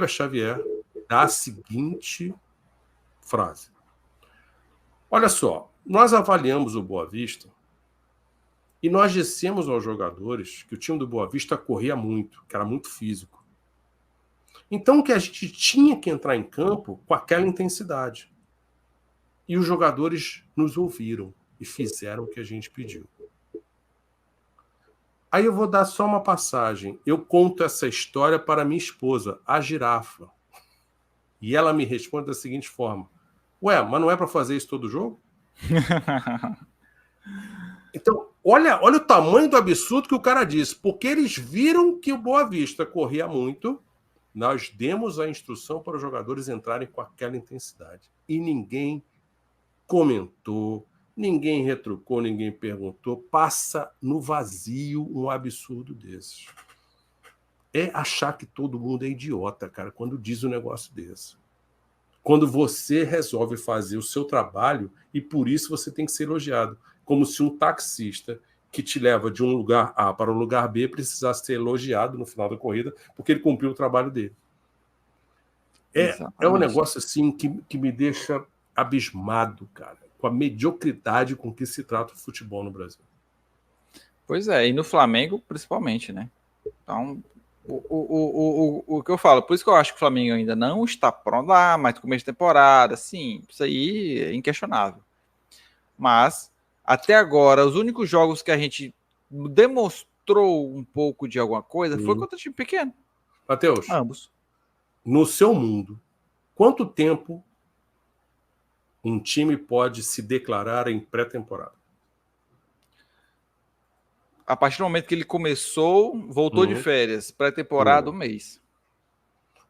Xavier dá a seguinte frase. Olha só, nós avaliamos o Boa Vista e nós dissemos aos jogadores que o time do Boa Vista corria muito, que era muito físico. Então que a gente tinha que entrar em campo com aquela intensidade. E os jogadores nos ouviram e fizeram o que a gente pediu. Aí eu vou dar só uma passagem. Eu conto essa história para minha esposa, a Girafa. E ela me responde da seguinte forma. Ué, mas não é para fazer isso todo jogo? Então, olha o tamanho do absurdo que o cara disse. Porque eles viram que o Boa Vista corria muito, nós demos a instrução para os jogadores entrarem com aquela intensidade. E ninguém comentou, ninguém retrucou, ninguém perguntou. Passa no vazio um absurdo desses. É achar que todo mundo é idiota, cara, quando diz um negócio desse. Quando você resolve fazer o seu trabalho e por isso você tem que ser elogiado. Como se um taxista que te leva de um lugar A para o lugar B precisasse ser elogiado no final da corrida porque ele cumpriu o trabalho dele. É um negócio assim que me deixa abismado, cara, com a mediocridade com que se trata o futebol no Brasil. Pois é, e no Flamengo principalmente, né? Então, o que eu falo, por isso que eu acho que o Flamengo ainda não está pronto lá, mas começo de temporada, sim, isso aí é inquestionável. Mas, até agora, os únicos jogos que a gente demonstrou um pouco de alguma coisa foi contra time pequeno. Matheus, ambos. No seu mundo, quanto tempo um time pode se declarar em pré-temporada? A partir do momento que ele começou, voltou de férias, pré-temporada, um mês.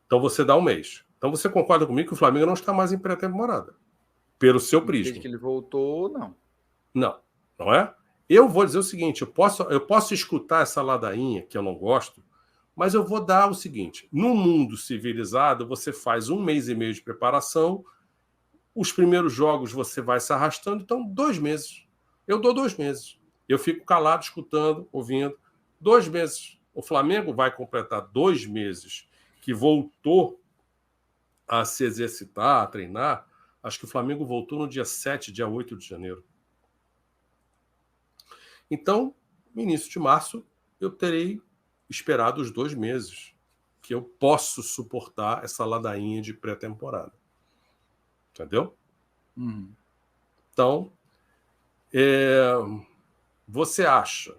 Então você dá um mês. Então você concorda comigo que o Flamengo não está mais em pré-temporada? Pelo seu prisma. Desde que ele voltou, não. Não é? Eu vou dizer o seguinte, eu posso escutar essa ladainha, que eu não gosto, mas eu vou dar o seguinte, no mundo civilizado, você faz 1 mês e meio de preparação, os primeiros jogos você vai se arrastando, então 2 meses. Eu dou 2 meses. Eu fico calado, escutando, ouvindo. 2 meses. O Flamengo vai completar 2 meses que voltou a se exercitar, a treinar. Acho que o Flamengo voltou no dia 7, dia 8 de janeiro. Então, no início de março, eu terei esperado os 2 meses que eu posso suportar essa ladainha de pré-temporada. Entendeu? Então, você acha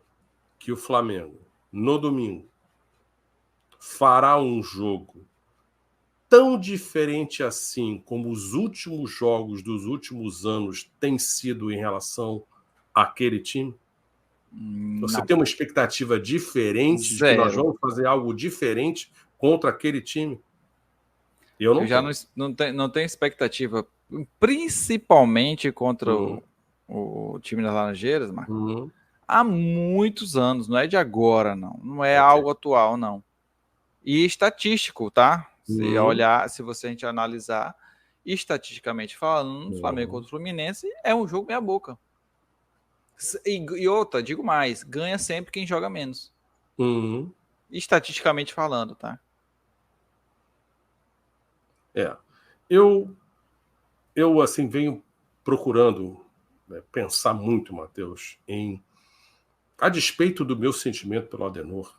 que o Flamengo, no domingo, fará um jogo tão diferente assim como os últimos jogos dos últimos anos têm sido em relação àquele time? Você tem uma expectativa diferente de que nós vamos fazer algo diferente contra aquele time? Eu já não tenho expectativa Principalmente contra o time das Laranjeiras, Marcos. Há muitos anos, não é de agora, não. Não é algo atual, não. E estatístico, tá? Se olhar, se a gente analisar, estatisticamente falando, no Flamengo contra o Fluminense, é um jogo meia boca. E outra, digo mais, ganha sempre quem joga menos. Estatisticamente falando, tá? Eu assim, venho procurando, né, pensar muito, Matheus, a despeito do meu sentimento pelo Adenor,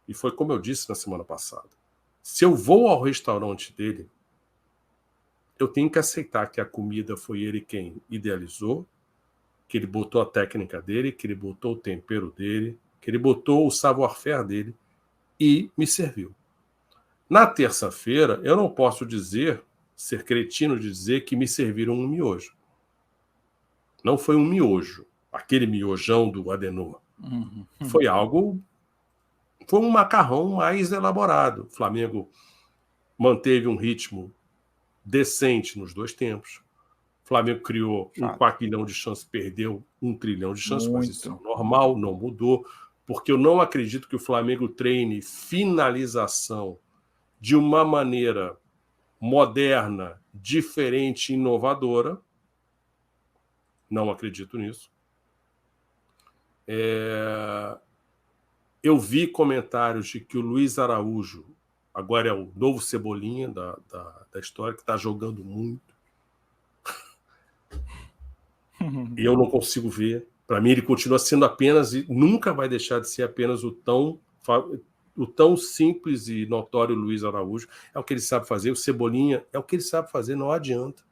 e foi como eu disse na semana passada, se eu vou ao restaurante dele, eu tenho que aceitar que a comida foi ele quem idealizou, que ele botou a técnica dele, que ele botou o tempero dele, que ele botou o savoir-faire dele e me serviu. Na terça-feira, eu não posso ser cretino de dizer que me serviram um miojo. Não foi um miojo, aquele miojão do Adenor. Foi um macarrão mais elaborado. O Flamengo manteve um ritmo decente nos 2 tempos. O Flamengo criou 1/4 de chances, perdeu 1 trilhão de chances, mas isso é normal, não mudou, porque eu não acredito que o Flamengo treine finalização de uma maneira moderna, diferente, inovadora. Não acredito nisso. Eu vi comentários de que o Luiz Araújo agora é o novo Cebolinha da história, que está jogando muito. E eu não consigo ver. Para mim, ele continua sendo apenas, e nunca vai deixar de ser apenas o tão simples e notório Luiz Araújo. É o que ele sabe fazer. O Cebolinha é o que ele sabe fazer, não adianta.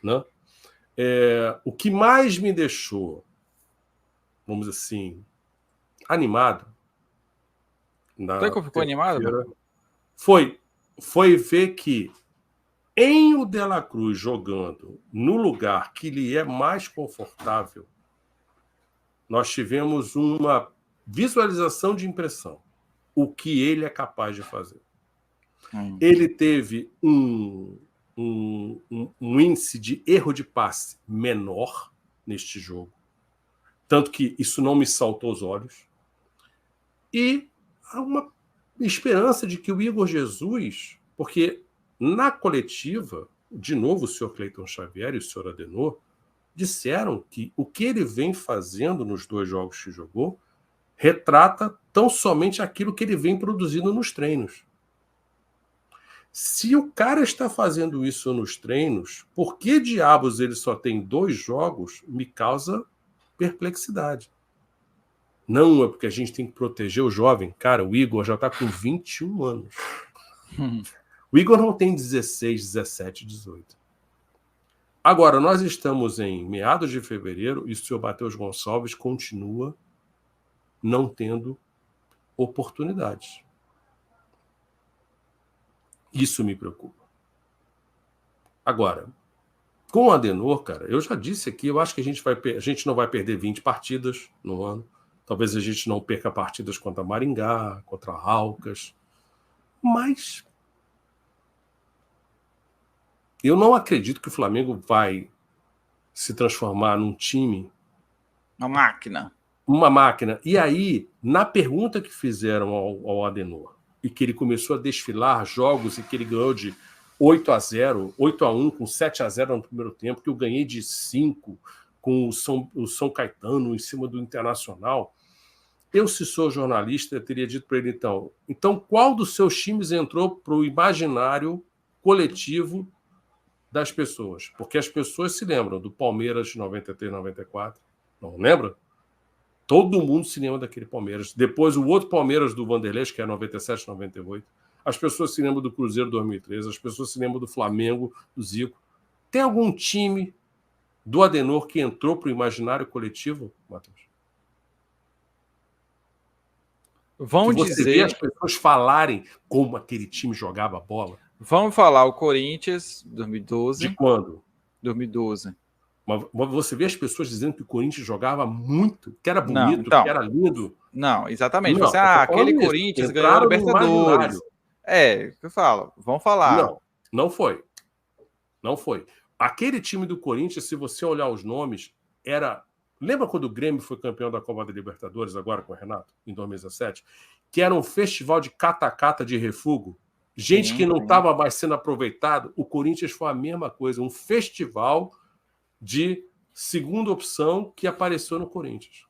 Né? O que mais me deixou, vamos dizer assim, animado. Até que ficou animado? Foi ver que em o De La Cruz jogando no lugar que lhe é mais confortável, nós tivemos uma visualização de impressão. O que ele é capaz de fazer. Ele teve um índice de erro de passe menor neste jogo. Tanto que isso não me saltou aos olhos. E há uma esperança de que o Igor Jesus, porque na coletiva, de novo o senhor Cleiton Xavier e o senhor Adenor disseram que o que ele vem fazendo nos 2 jogos que jogou retrata tão somente aquilo que ele vem produzindo nos treinos. Se o cara está fazendo isso nos treinos, por que diabos ele só tem 2 jogos? Me causa perplexidade. Não é porque a gente tem que proteger o jovem. Cara, o Igor já está com 21 anos. O Igor não tem 16, 17, 18. Agora, nós estamos em meados de fevereiro e o senhor Matheus Gonçalves continua não tendo oportunidades. Isso me preocupa. Agora, com o Adenor, cara, eu já disse aqui, eu acho que a gente não vai perder 20 partidas no ano. Talvez a gente não perca partidas contra Maringá, contra Aucas. Mas eu não acredito que o Flamengo vai se transformar num time... Uma máquina. E aí, na pergunta que fizeram ao Adenor, e que ele começou a desfilar jogos e que ele ganhou de 8-0, 8-1, com 7-0 no primeiro tempo, que eu ganhei de 5 com o São Caetano em cima do Internacional. Eu, se sou jornalista, eu teria dito para ele, então qual dos seus times entrou para o imaginário coletivo das pessoas? Porque as pessoas se lembram do Palmeiras de 93, 94. Não lembra? Todo mundo se lembra daquele Palmeiras. Depois, o outro Palmeiras do Vanderlei, que é 97, 98. As pessoas se lembram do Cruzeiro 2013. As pessoas se lembram do Flamengo, do Zico. Tem algum time do Adenor que entrou para o imaginário coletivo, Matheus? Vão que dizer... Você vê as pessoas falarem como aquele time jogava bola? Vamos falar o Corinthians, 2012. De quando? 2012. Mas você vê as pessoas dizendo que o Corinthians jogava muito, que era bonito, que era lindo. Não, exatamente. Não, aquele Corinthians ganhou a Libertadores. Eu falo, vamos falar. Não foi. Não foi. aquele time do Corinthians, se você olhar os nomes, era... Lembra quando o Grêmio foi campeão da Copa da Libertadores, agora com o Renato, em 2017? Que era um festival de cata-cata de refúgio? Gente que não estava mais sendo aproveitado. O Corinthians foi a mesma coisa, um festival de segunda opção que apareceu no Corinthians.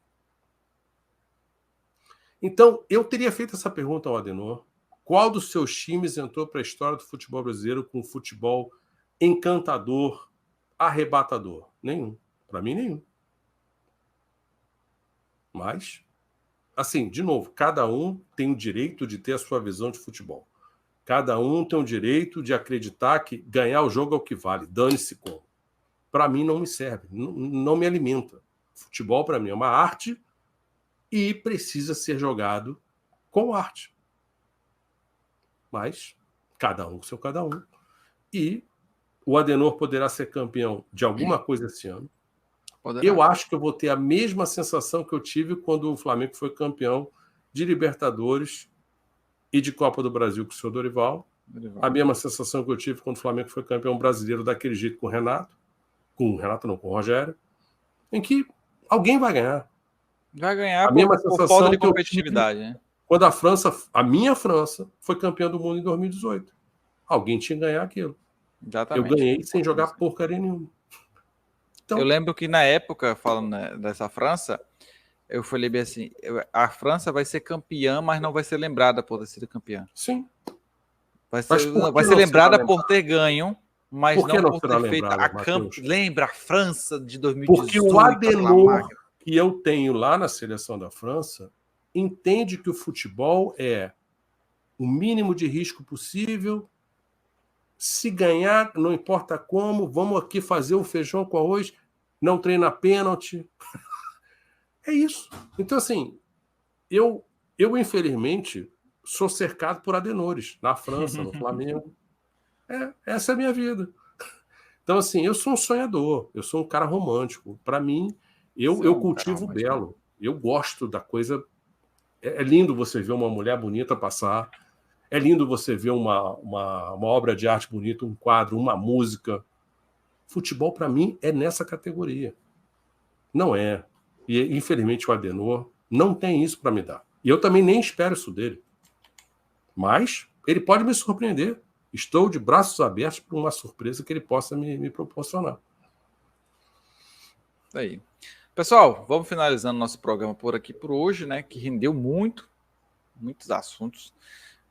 Então, eu teria feito essa pergunta ao Adenor. Qual dos seus times entrou para a história do futebol brasileiro com um futebol encantador, arrebatador? Nenhum. Para mim, nenhum. Mas, assim, de novo, cada um tem o direito de ter a sua visão de futebol. Cada um tem o direito de acreditar que ganhar o jogo é o que vale. Dane-se como. Para mim, não me serve. Não me alimenta. Futebol, para mim, é uma arte e precisa ser jogado com arte. Mas, cada um com seu cada um. E o Adenor poderá ser campeão de alguma coisa esse ano. Poderá. Eu acho que eu vou ter a mesma sensação que eu tive quando o Flamengo foi campeão de Libertadores e de Copa do Brasil com o senhor Dorival. A mesma sensação que eu tive quando o Flamengo foi campeão brasileiro daquele jeito com o Renato. Com o Renato não, com o Rogério. Em que alguém vai ganhar. Vai ganhar a mesma sensação falta de competitividade, né? Quando a minha França, foi campeã do mundo em 2018. Alguém tinha que ganhar aquilo. Exatamente. Eu ganhei sem jogar porcaria nenhuma. Então, eu lembro que na época, falando dessa França, eu falei bem assim, a França vai ser campeã, mas não vai ser lembrada por ter sido campeã. Sim. Vai ser lembrada por ter ganho, mas não por ter feito a campeã. Lembra a França de 2018? Porque o Adenor que eu tenho lá na seleção da França entende que o futebol é o mínimo de risco possível. Se ganhar, não importa como, vamos aqui fazer um feijão com arroz, não treina pênalti. É isso. Então, assim, eu infelizmente, sou cercado por Adenores, na França, no Flamengo. Essa é a minha vida. Então, assim, eu sou um sonhador, eu sou um cara romântico. Para mim, eu cultivo o belo. Eu gosto da coisa... É lindo você ver uma mulher bonita passar. É lindo você ver uma obra de arte bonita, um quadro, uma música. Futebol, para mim, é nessa categoria. Não é. E, infelizmente, o Adenor não tem isso para me dar. E eu também nem espero isso dele. Mas ele pode me surpreender. Estou de braços abertos para uma surpresa que ele possa me proporcionar. Aí. Pessoal, vamos finalizando nosso programa por aqui por hoje, né? Que rendeu muitos assuntos.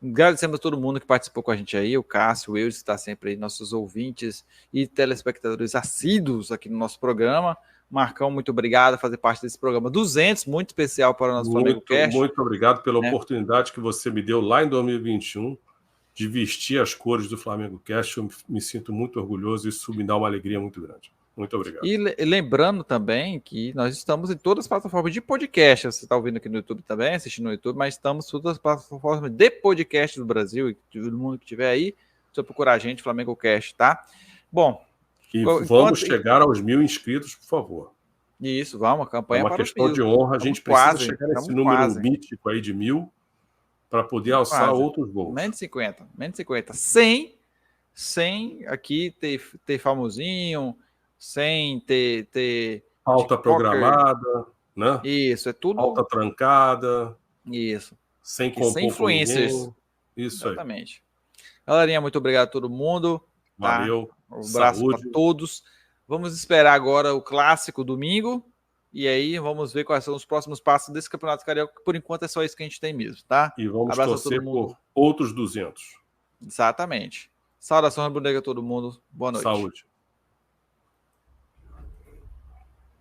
Agradecemos a todo mundo que participou com a gente aí, o Cássio, o Eudes, que está sempre aí, nossos ouvintes e telespectadores assíduos aqui no nosso programa. Marcão, muito obrigado por fazer parte desse programa 200, muito especial para o nosso Flamengo Cast. Muito obrigado pela oportunidade que você me deu lá em 2021 de vestir as cores do Flamengo Cast. Eu me sinto muito orgulhoso e isso me dá uma alegria muito grande. Muito obrigado. E lembrando também que nós estamos em todas as plataformas de podcast. Você está ouvindo aqui no YouTube também, assistindo no YouTube, mas estamos em todas as plataformas de podcast do Brasil e todo mundo que estiver aí, só procurar a gente, Flamengo Cast, tá? Bom. E vamos chegar aos 1.000 inscritos, por favor. Isso, vamos, a campanha é uma questão de honra. A gente precisa chegar nesse número mítico aí de 1.000 para poder alçar outros voos. Menos de 50. Sem aqui ter famosinho, sem ter pauta programada, né? Isso, é tudo. Pauta trancada. Isso. Sem influencers. Isso. Exatamente. Galerinha, muito obrigado a todo mundo. Valeu. Tá? Um abraço para todos. Vamos esperar agora o clássico domingo. E aí vamos ver quais são os próximos passos desse Campeonato Carioca. Por enquanto é só isso que a gente tem mesmo, tá? E vamos torcer por outros 200. Exatamente. Saudações rubro-negra a todo mundo. Boa noite. Saúde.